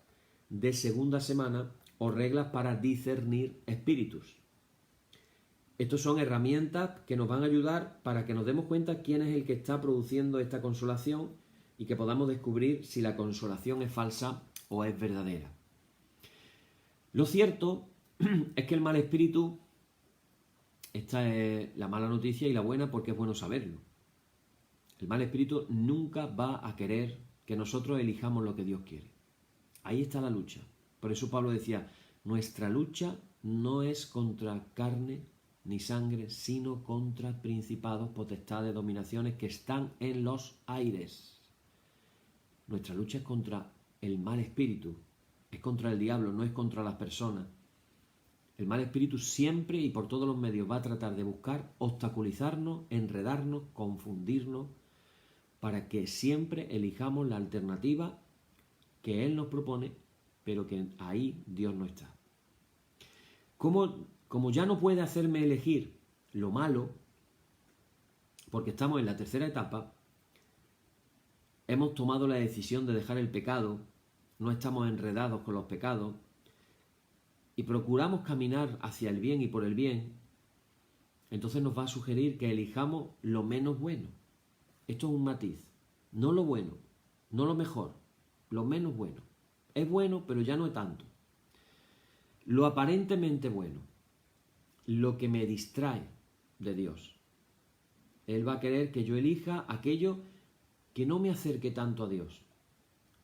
de segunda semana o reglas para discernir espíritus. Estos son herramientas que nos van a ayudar para que nos demos cuenta quién es el que está produciendo esta consolación y que podamos descubrir si la consolación es falsa o es verdadera. Lo cierto es que el mal espíritu, esta es la mala noticia y la buena porque es bueno saberlo. El mal espíritu nunca va a querer que nosotros elijamos lo que Dios quiere. Ahí está la lucha. Por eso Pablo decía, nuestra lucha no es contra carne ni sangre, sino contra principados, potestades, dominaciones que están en los aires. Nuestra lucha es contra el mal espíritu, es contra el diablo, no es contra las personas. El mal espíritu siempre y por todos los medios va a tratar de buscar obstaculizarnos, enredarnos, confundirnos, para que siempre elijamos la alternativa que Él nos propone, pero que ahí Dios no está. Como ya no puede hacerme elegir lo malo, porque estamos en la tercera etapa, hemos tomado la decisión de dejar el pecado, no estamos enredados con los pecados, y procuramos caminar hacia el bien y por el bien, entonces nos va a sugerir que elijamos lo menos bueno. Esto es un matiz, no lo bueno, no lo mejor, lo menos bueno. Es bueno, pero ya no es tanto. Lo aparentemente bueno, lo que me distrae de Dios. Él va a querer que yo elija aquello que no me acerque tanto a Dios,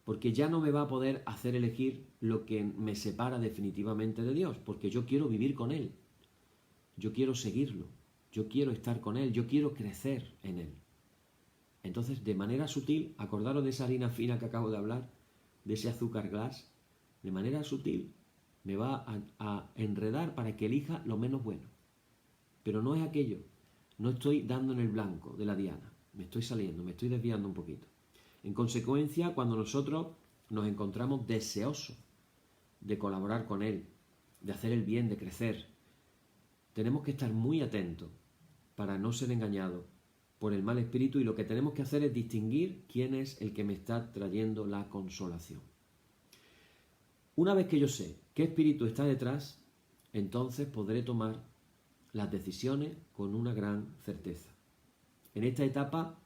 porque ya no me va a poder hacer elegir lo que me separa definitivamente de Dios, porque yo quiero vivir con Él, yo quiero seguirlo, yo quiero estar con Él, yo quiero crecer en Él. Entonces, de manera sutil, acordaros de esa harina fina que acabo de hablar, de ese azúcar glass, de manera sutil me va a enredar para que elija lo menos bueno. Pero no es aquello, no estoy dando en el blanco de la diana, me estoy saliendo, me estoy desviando un poquito. En consecuencia, cuando nosotros nos encontramos deseosos de colaborar con Él, de hacer el bien, de crecer, tenemos que estar muy atentos para no ser engañados por el mal espíritu, y lo que tenemos que hacer es distinguir quién es el que me está trayendo la consolación. Una vez que yo sé qué espíritu está detrás, entonces podré tomar las decisiones con una gran certeza. En esta etapa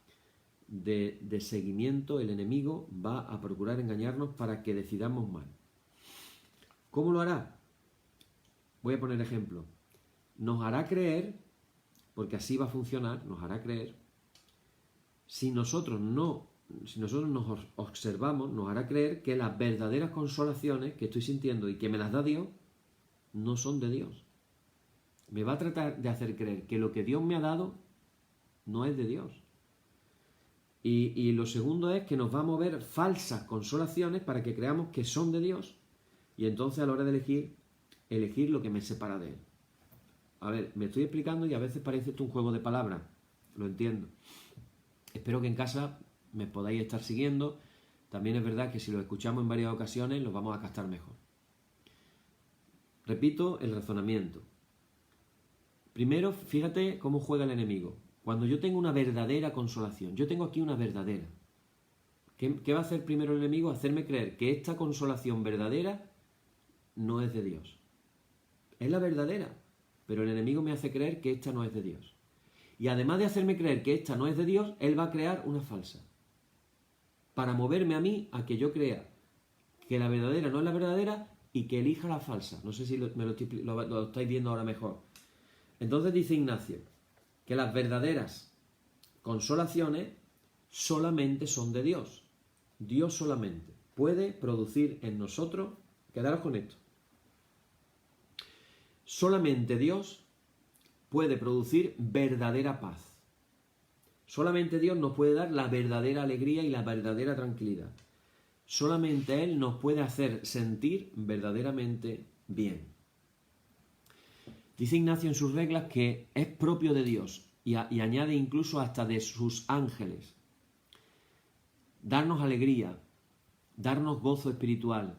de seguimiento, el enemigo va a procurar engañarnos para que decidamos mal. ¿Cómo lo hará? Voy a poner ejemplo. Nos hará creer, porque así va a funcionar, nos hará creer, si nosotros no si nosotros nos observamos, nos hará creer que las verdaderas consolaciones que estoy sintiendo y que me las da Dios no son de Dios. Me va a tratar de hacer creer que lo que Dios me ha dado no es de Dios. Y lo segundo es que nos va a mover falsas consolaciones para que creamos que son de Dios. Y entonces a la hora de elegir lo que me separa de Él. A ver, me estoy explicando y a veces parece esto un juego de palabras. Lo entiendo. Espero que en casa me podáis estar siguiendo. También es verdad que si lo escuchamos en varias ocasiones los vamos a captar mejor. Repito el razonamiento. Primero, fíjate cómo juega el enemigo. Cuando yo tengo una verdadera consolación, yo tengo aquí una verdadera. ¿Qué va a hacer primero el enemigo? Hacerme creer que esta consolación verdadera no es de Dios. Es la verdadera, pero el enemigo me hace creer que esta no es de Dios. Y además de hacerme creer que esta no es de Dios, él va a crear una falsa. Para moverme a mí a que yo crea que la verdadera no es la verdadera y que elija la falsa. No sé si lo estáis viendo ahora mejor. Entonces dice Ignacio que las verdaderas consolaciones solamente son de Dios. Dios solamente puede producir en nosotros, quedaros con esto, solamente Dios puede producir verdadera paz. Solamente Dios nos puede dar la verdadera alegría y la verdadera tranquilidad. Solamente Él nos puede hacer sentir verdaderamente bien. Dice Ignacio en sus reglas que es propio de Dios y añade incluso hasta de sus ángeles. Darnos alegría, darnos gozo espiritual,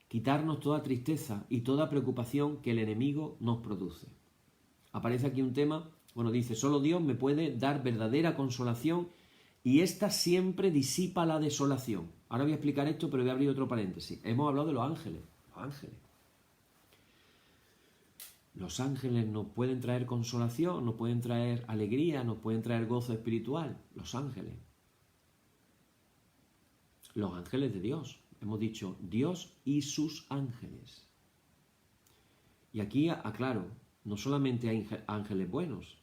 quitarnos toda tristeza y toda preocupación que el enemigo nos produce. Aparece aquí un tema, dice, solo Dios me puede dar verdadera consolación y esta siempre disipa la desolación. Ahora voy a explicar esto, pero voy a abrir otro paréntesis. Hemos hablado de los ángeles. Los ángeles. Los ángeles nos pueden traer consolación, nos pueden traer alegría, nos pueden traer gozo espiritual. Los ángeles. Los ángeles de Dios. Hemos dicho Dios y sus ángeles. Y aquí aclaro, no solamente hay ángeles buenos,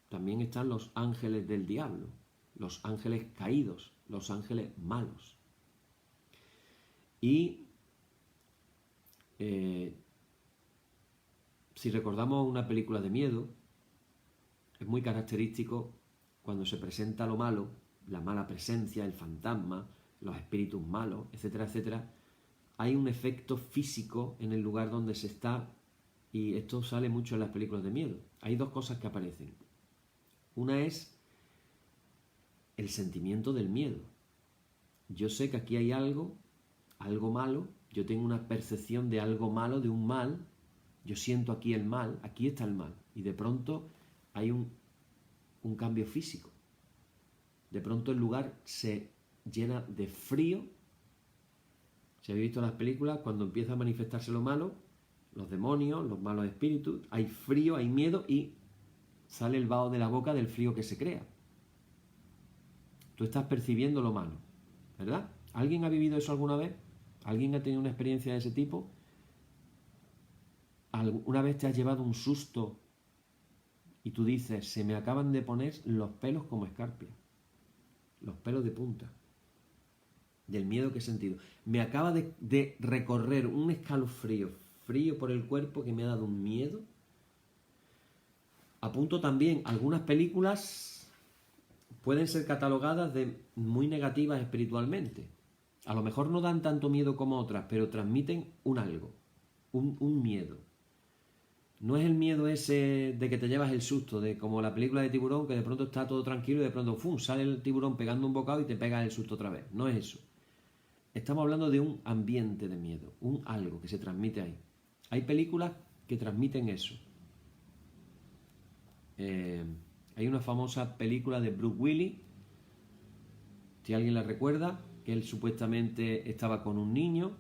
también están los ángeles del diablo, los ángeles caídos, los ángeles malos. Y si recordamos una película de miedo, es muy característico cuando se presenta lo malo, la mala presencia, el fantasma, los espíritus malos, etcétera, etcétera. Hay un efecto físico en el lugar donde se está, y esto sale mucho en las películas de miedo. Hay dos cosas que aparecen. Una es el sentimiento del miedo. Yo sé que aquí hay algo malo, yo tengo una percepción de algo malo, de un mal. Yo siento aquí el mal, aquí está el mal. Y de pronto hay un cambio físico. De pronto el lugar se llena de frío. Si habéis visto las películas, cuando empieza a manifestarse lo malo, los demonios, los malos espíritus, hay frío, hay miedo y sale el vaho de la boca del frío que se crea. Tú estás percibiendo lo malo, ¿verdad? ¿Alguien ha vivido eso alguna vez? ¿Alguien ha tenido una experiencia de ese tipo? ¿Alguna vez te has llevado un susto y tú dices, se me acaban de poner los pelos como escarpia, los pelos de punta, del miedo que he sentido? Me acaba de recorrer un escalofrío, frío por el cuerpo que me ha dado un miedo. Apunto también, algunas películas pueden ser catalogadas de muy negativas espiritualmente. A lo mejor no dan tanto miedo como otras, pero transmiten un algo, un miedo. No es el miedo ese de que te llevas el susto, de como la película de Tiburón, que de pronto está todo tranquilo y de pronto ¡fum!, sale el tiburón pegando un bocado y te pegas el susto otra vez. No es eso. Estamos hablando de un ambiente de miedo, un algo que se transmite ahí. Hay películas que transmiten eso. Hay una famosa película de Bruce Willis, si alguien la recuerda, que él supuestamente estaba con un niño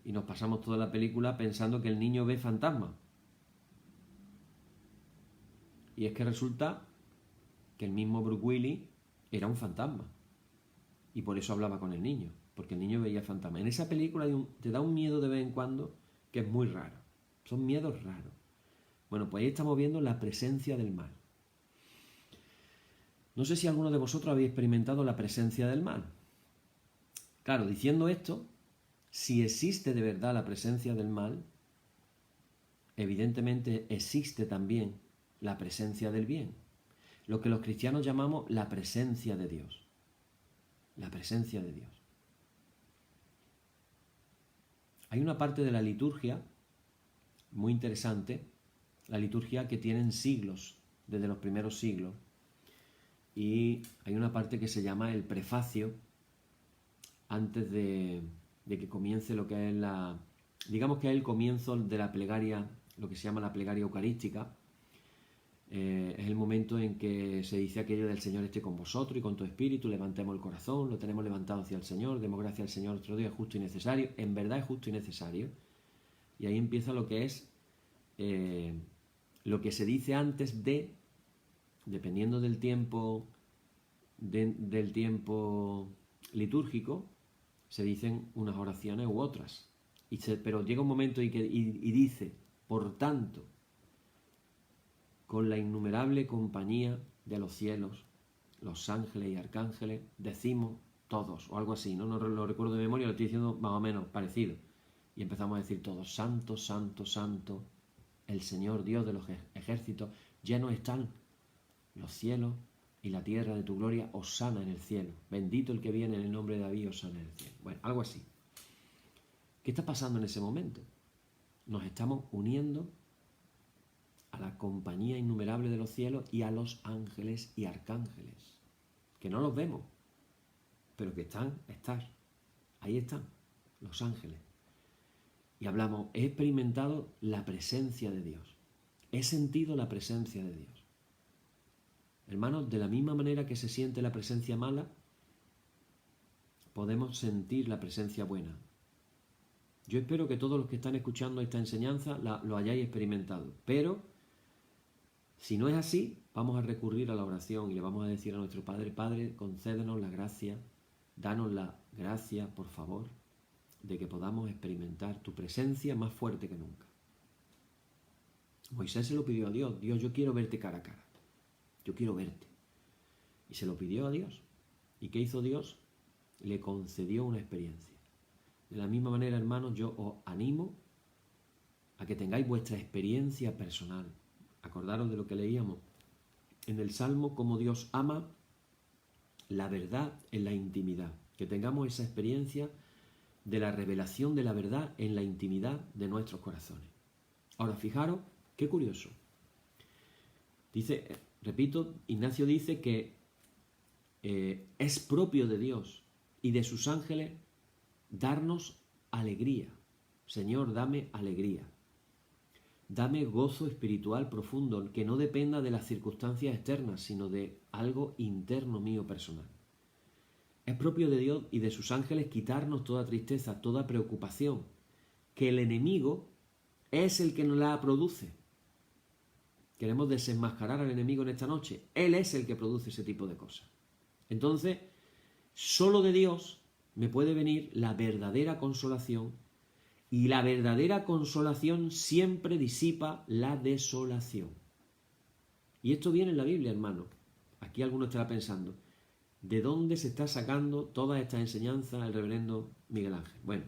y nos pasamos toda la película pensando que el niño ve fantasmas. Y es que resulta que el mismo Bruce Willis era un fantasma y por eso hablaba con el niño, porque el niño veía fantasmas. En esa película te da un miedo de vez en cuando que es muy raro. Son miedos raros. Bueno, pues ahí estamos viendo la presencia del mal. No sé si alguno de vosotros habéis experimentado la presencia del mal. Claro, diciendo esto, si existe de verdad la presencia del mal, evidentemente existe también la presencia del bien. Lo que los cristianos llamamos la presencia de Dios. La presencia de Dios. Hay una parte de la liturgia muy interesante, la liturgia que tienen siglos, desde los primeros siglos, y hay una parte que se llama el prefacio, antes de que comience lo que es digamos que es el comienzo de la plegaria, lo que se llama la plegaria eucarística. Es el momento en que se dice aquello del Señor esté con vosotros y con tu espíritu, levantemos el corazón, lo tenemos levantado hacia el Señor, demos gracias al Señor nuestro Dios, es justo y necesario, en verdad es justo y necesario. Y ahí empieza lo que es lo que se dice antes de, dependiendo del tiempo litúrgico, se dicen unas oraciones u otras. Pero llega un momento y dice, por tanto, con la innumerable compañía de los cielos, los ángeles y arcángeles, decimos todos, o algo así, no lo recuerdo de memoria, lo estoy diciendo más o menos parecido. Y empezamos a decir todos, santo, santo, santo, el Señor Dios de los ejércitos, llenos están los cielos y la tierra de tu gloria, hosana en el cielo. Bendito el que viene en el nombre de David, hosana en el cielo. Bueno, algo así. ¿Qué está pasando en ese momento? Nos estamos uniendo a la compañía innumerable de los cielos y a los ángeles y arcángeles, que no los vemos, pero que ahí están, los ángeles. Y hablamos, he experimentado la presencia de Dios, he sentido la presencia de Dios. Hermanos, de la misma manera que se siente la presencia mala, podemos sentir la presencia buena. Yo espero que todos los que están escuchando esta enseñanza lo hayáis experimentado, pero si no es así, vamos a recurrir a la oración y le vamos a decir a nuestro Padre, Padre, concédenos la gracia, danos la gracia, por favor, de que podamos experimentar tu presencia más fuerte que nunca. Moisés se lo pidió a Dios, Dios, yo quiero verte cara a cara, yo quiero verte. Y se lo pidió a Dios. ¿Y qué hizo Dios? Le concedió una experiencia. De la misma manera, hermanos, yo os animo a que tengáis vuestra experiencia personal. Acordaros de lo que leíamos en el Salmo, cómo Dios ama la verdad en la intimidad. Que tengamos esa experiencia de la revelación de la verdad en la intimidad de nuestros corazones. Ahora, fijaros, qué curioso. Dice, repito, Ignacio dice que es propio de Dios y de sus ángeles darnos alegría. Señor, dame alegría. Dame gozo espiritual profundo que no dependa de las circunstancias externas, sino de algo interno mío personal. Es propio de Dios y de sus ángeles quitarnos toda tristeza, toda preocupación, que el enemigo es el que nos la produce. Queremos desenmascarar al enemigo en esta noche. Él es el que produce ese tipo de cosas. Entonces, solo de Dios me puede venir la verdadera consolación, y la verdadera consolación siempre disipa la desolación. Y esto viene en la Biblia, hermano. Aquí alguno estará pensando, ¿de dónde se está sacando toda esta enseñanza el reverendo Miguel Ángel? Bueno,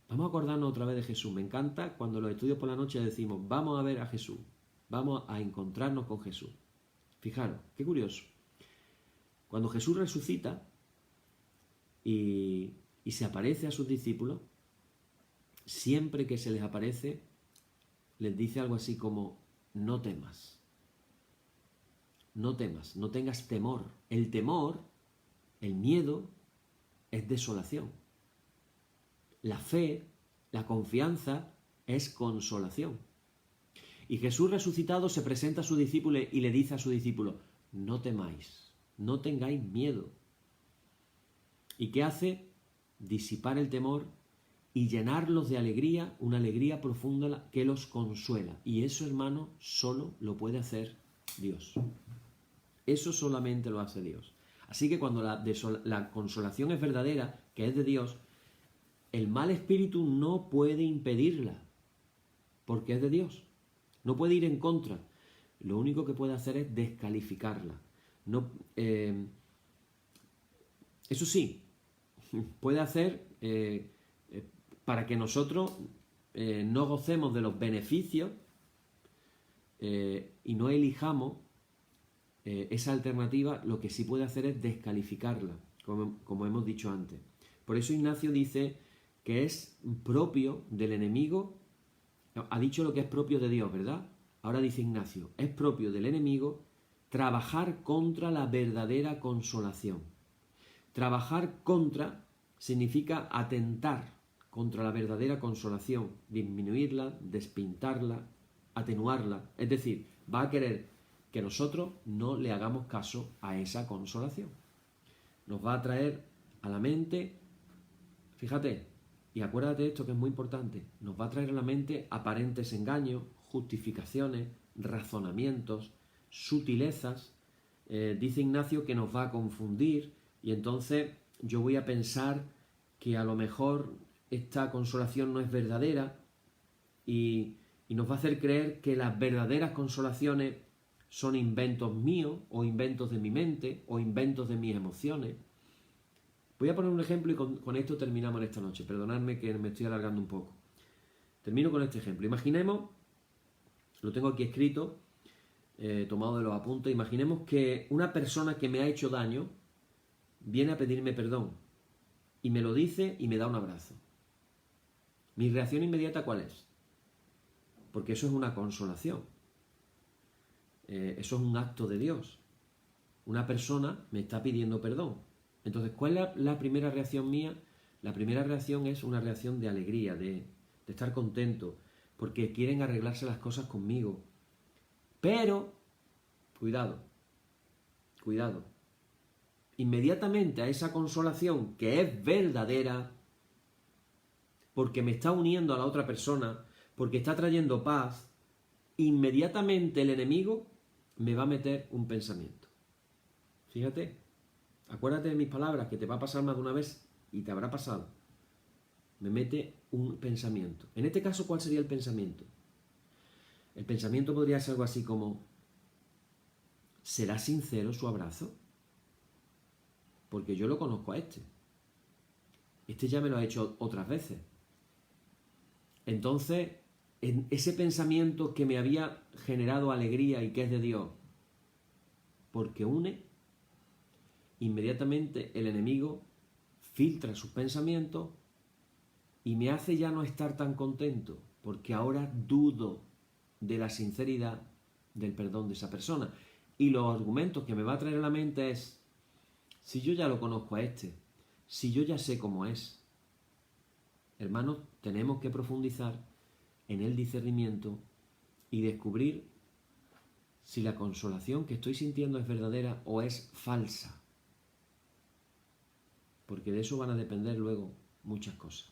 vamos a acordarnos otra vez de Jesús. Me encanta cuando los estudios por la noche decimos, vamos a ver a Jesús, vamos a encontrarnos con Jesús. Fijaros, qué curioso. Cuando Jesús resucita y se aparece a sus discípulos, siempre que se les aparece, les dice algo así como, no temas. No temas, no tengas temor. El temor, el miedo, es desolación. La fe, la confianza, es consolación. Y Jesús resucitado se presenta a sus discípulos y le dice a sus discípulos, no temáis, no tengáis miedo. ¿Y qué hace? Disipar el temor y llenarlos de alegría, una alegría profunda que los consuela. Y eso, hermano, solo lo puede hacer Dios. Eso solamente lo hace Dios. Así que cuando la consolación es verdadera, que es de Dios, el mal espíritu no puede impedirla, porque es de Dios. No puede ir en contra. Lo único que puede hacer es descalificarla. No, eso sí, puede hacer para que nosotros no gocemos de los beneficios y no elijamos esa alternativa. Lo que sí puede hacer es descalificarla, como hemos dicho antes. Por eso Ignacio dice que es propio del enemigo. Ha dicho lo que es propio de Dios, ¿verdad? Ahora dice Ignacio, es propio del enemigo trabajar contra la verdadera consolación. Trabajar contra significa atentar contra la verdadera consolación, disminuirla, despintarla, atenuarla. Es decir, va a querer que nosotros no le hagamos caso a esa consolación. Nos va a traer a la mente, fíjate, y acuérdate de esto que es muy importante, nos va a traer a la mente aparentes engaños, justificaciones, razonamientos, sutilezas. Dice Ignacio que nos va a confundir y entonces yo voy a pensar que a lo mejor esta consolación no es verdadera y nos va a hacer creer que las verdaderas consolaciones son inventos míos o inventos de mi mente o inventos de mis emociones. Voy a poner un ejemplo y con esto terminamos en esta noche. Perdonadme que me estoy alargando un poco. Termino con este ejemplo. Imaginemos, lo tengo aquí escrito, tomado de los apuntes, imaginemos que una persona que me ha hecho daño viene a pedirme perdón y me lo dice y me da un abrazo. ¿Mi reacción inmediata cuál es? Porque eso es una consolación. Eso es un acto de Dios. Una persona me está pidiendo perdón. Entonces, ¿cuál es la primera reacción mía? La primera reacción es una reacción de alegría, de estar contento, porque quieren arreglarse las cosas conmigo. Pero, cuidado, inmediatamente a esa consolación que es verdadera, porque me está uniendo a la otra persona, porque está trayendo paz, inmediatamente el enemigo me va a meter un pensamiento. Fíjate, acuérdate de mis palabras, que te va a pasar más de una vez y te habrá pasado. Me mete un pensamiento. En este caso, ¿cuál sería el pensamiento? El pensamiento podría ser algo así como: ¿será sincero su abrazo? Porque yo lo conozco a este. Este ya me lo ha hecho otras veces. Entonces, en ese pensamiento que me había generado alegría y que es de Dios, porque une, inmediatamente el enemigo filtra sus pensamientos y me hace ya no estar tan contento, porque ahora dudo de la sinceridad del perdón de esa persona. Y los argumentos que me va a traer a la mente es: si yo ya lo conozco a este, si yo ya sé cómo es. Hermanos, tenemos que profundizar en el discernimiento y descubrir si la consolación que estoy sintiendo es verdadera o es falsa. Porque de eso van a depender luego muchas cosas.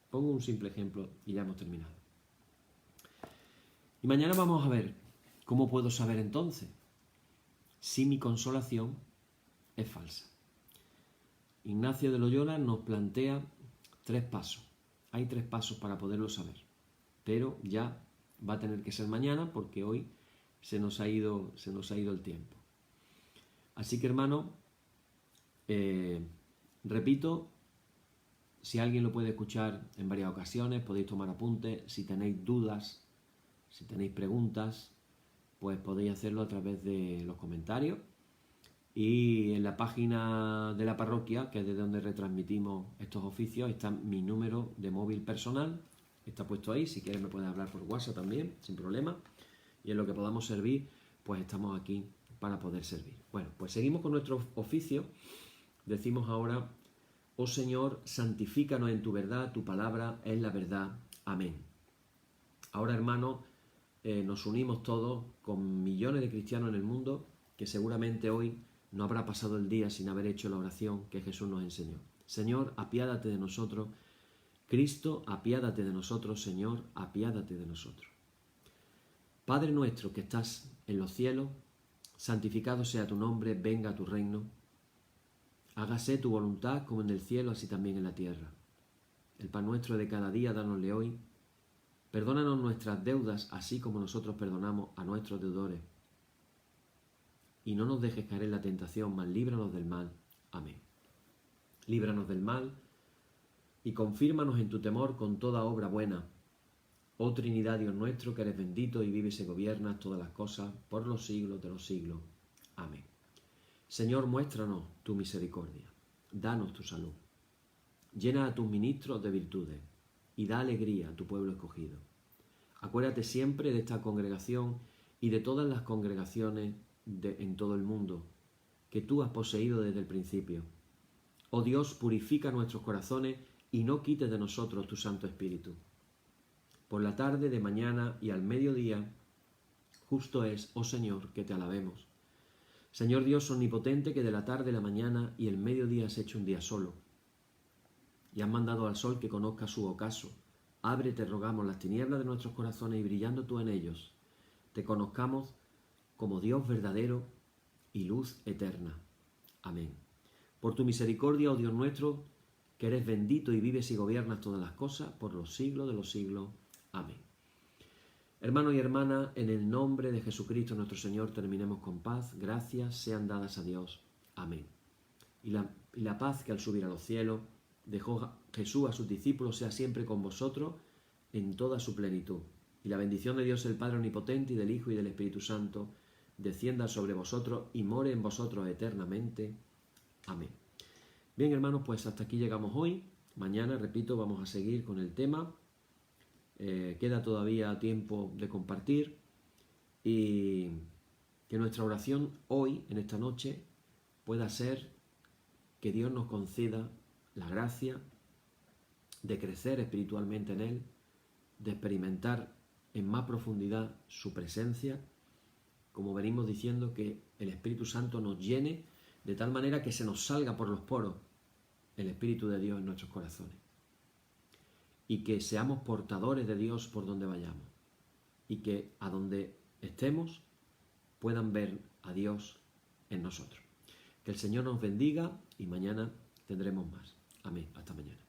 Pongo un simple ejemplo y ya hemos terminado. Y mañana vamos a ver cómo puedo saber entonces si mi consolación es falsa. Ignacio de Loyola nos plantea 3 pasos. Hay 3 pasos para poderlo saber. Pero ya va a tener que ser mañana porque hoy se nos ha ido el tiempo. Así que, hermano, repito, si alguien lo puede escuchar en varias ocasiones, podéis tomar apuntes. Si tenéis dudas, si tenéis preguntas, pues podéis hacerlo a través de los comentarios. Y en la página de la parroquia, que es de donde retransmitimos estos oficios, está mi número de móvil personal. Está puesto ahí, si quieres me puedes hablar por WhatsApp también, sin problema. Y en lo que podamos servir, pues estamos aquí para poder servir. Bueno, pues seguimos con nuestro oficio. Decimos ahora: oh Señor, santifícanos en tu verdad, tu palabra es la verdad. Amén. Ahora, hermanos, nos unimos todos con millones de cristianos en el mundo que seguramente hoy no habrá pasado el día sin haber hecho la oración que Jesús nos enseñó. Señor, apiádate de nosotros. Cristo, apiádate de nosotros. Señor, apiádate de nosotros. Padre nuestro que estás en los cielos, santificado sea tu nombre, venga tu reino. Hágase tu voluntad como en el cielo, así también en la tierra. El pan nuestro de cada día, dánosle hoy. Perdónanos nuestras deudas, así como nosotros perdonamos a nuestros deudores. y no nos dejes caer en la tentación, mas líbranos del mal. Amén. Líbranos del mal y confírmanos en tu temor con toda obra buena. Oh Trinidad, Dios nuestro, que eres bendito y vives y gobiernas todas las cosas por los siglos de los siglos. Amén. Señor, muéstranos tu misericordia. Danos tu salud. Llena a tus ministros de virtudes y da alegría a tu pueblo escogido. Acuérdate siempre de esta congregación y de todas las congregaciones en todo el mundo que tú has poseído desde el principio. Oh Dios, purifica nuestros corazones y no quites de nosotros tu Santo Espíritu. Por la tarde, de mañana y al mediodía, justo es, oh Señor, que te alabemos. Señor Dios omnipotente, que de la tarde, la mañana y el mediodía has hecho un día solo, y has mandado al sol que conozca su ocaso. Abre, te rogamos, las tinieblas de nuestros corazones y brillando tú en ellos, te conozcamos como Dios verdadero y luz eterna. Amén. Por tu misericordia, oh Dios nuestro, que eres bendito y vives y gobiernas todas las cosas por los siglos de los siglos. Amén. Hermanos y hermanas, en el nombre de Jesucristo nuestro Señor, terminemos con paz. Gracias sean dadas a Dios. Amén. Y la paz que al subir a los cielos dejó Jesús a sus discípulos sea siempre con vosotros en toda su plenitud. Y la bendición de Dios el Padre Omnipotente y del Hijo y del Espíritu Santo descienda sobre vosotros y more en vosotros eternamente. Amén. Bien, hermanos, pues hasta aquí llegamos hoy. Mañana, repito, vamos a seguir con el tema. Queda todavía tiempo de compartir y que nuestra oración hoy, en esta noche, pueda ser que Dios nos conceda la gracia de crecer espiritualmente en Él, de experimentar en más profundidad su presencia, como venimos diciendo, que el Espíritu Santo nos llene de tal manera que se nos salga por los poros el Espíritu de Dios en nuestros corazones y que seamos portadores de Dios por donde vayamos y que a donde estemos puedan ver a Dios en nosotros. Que el Señor nos bendiga y mañana tendremos más. Amén. Hasta mañana.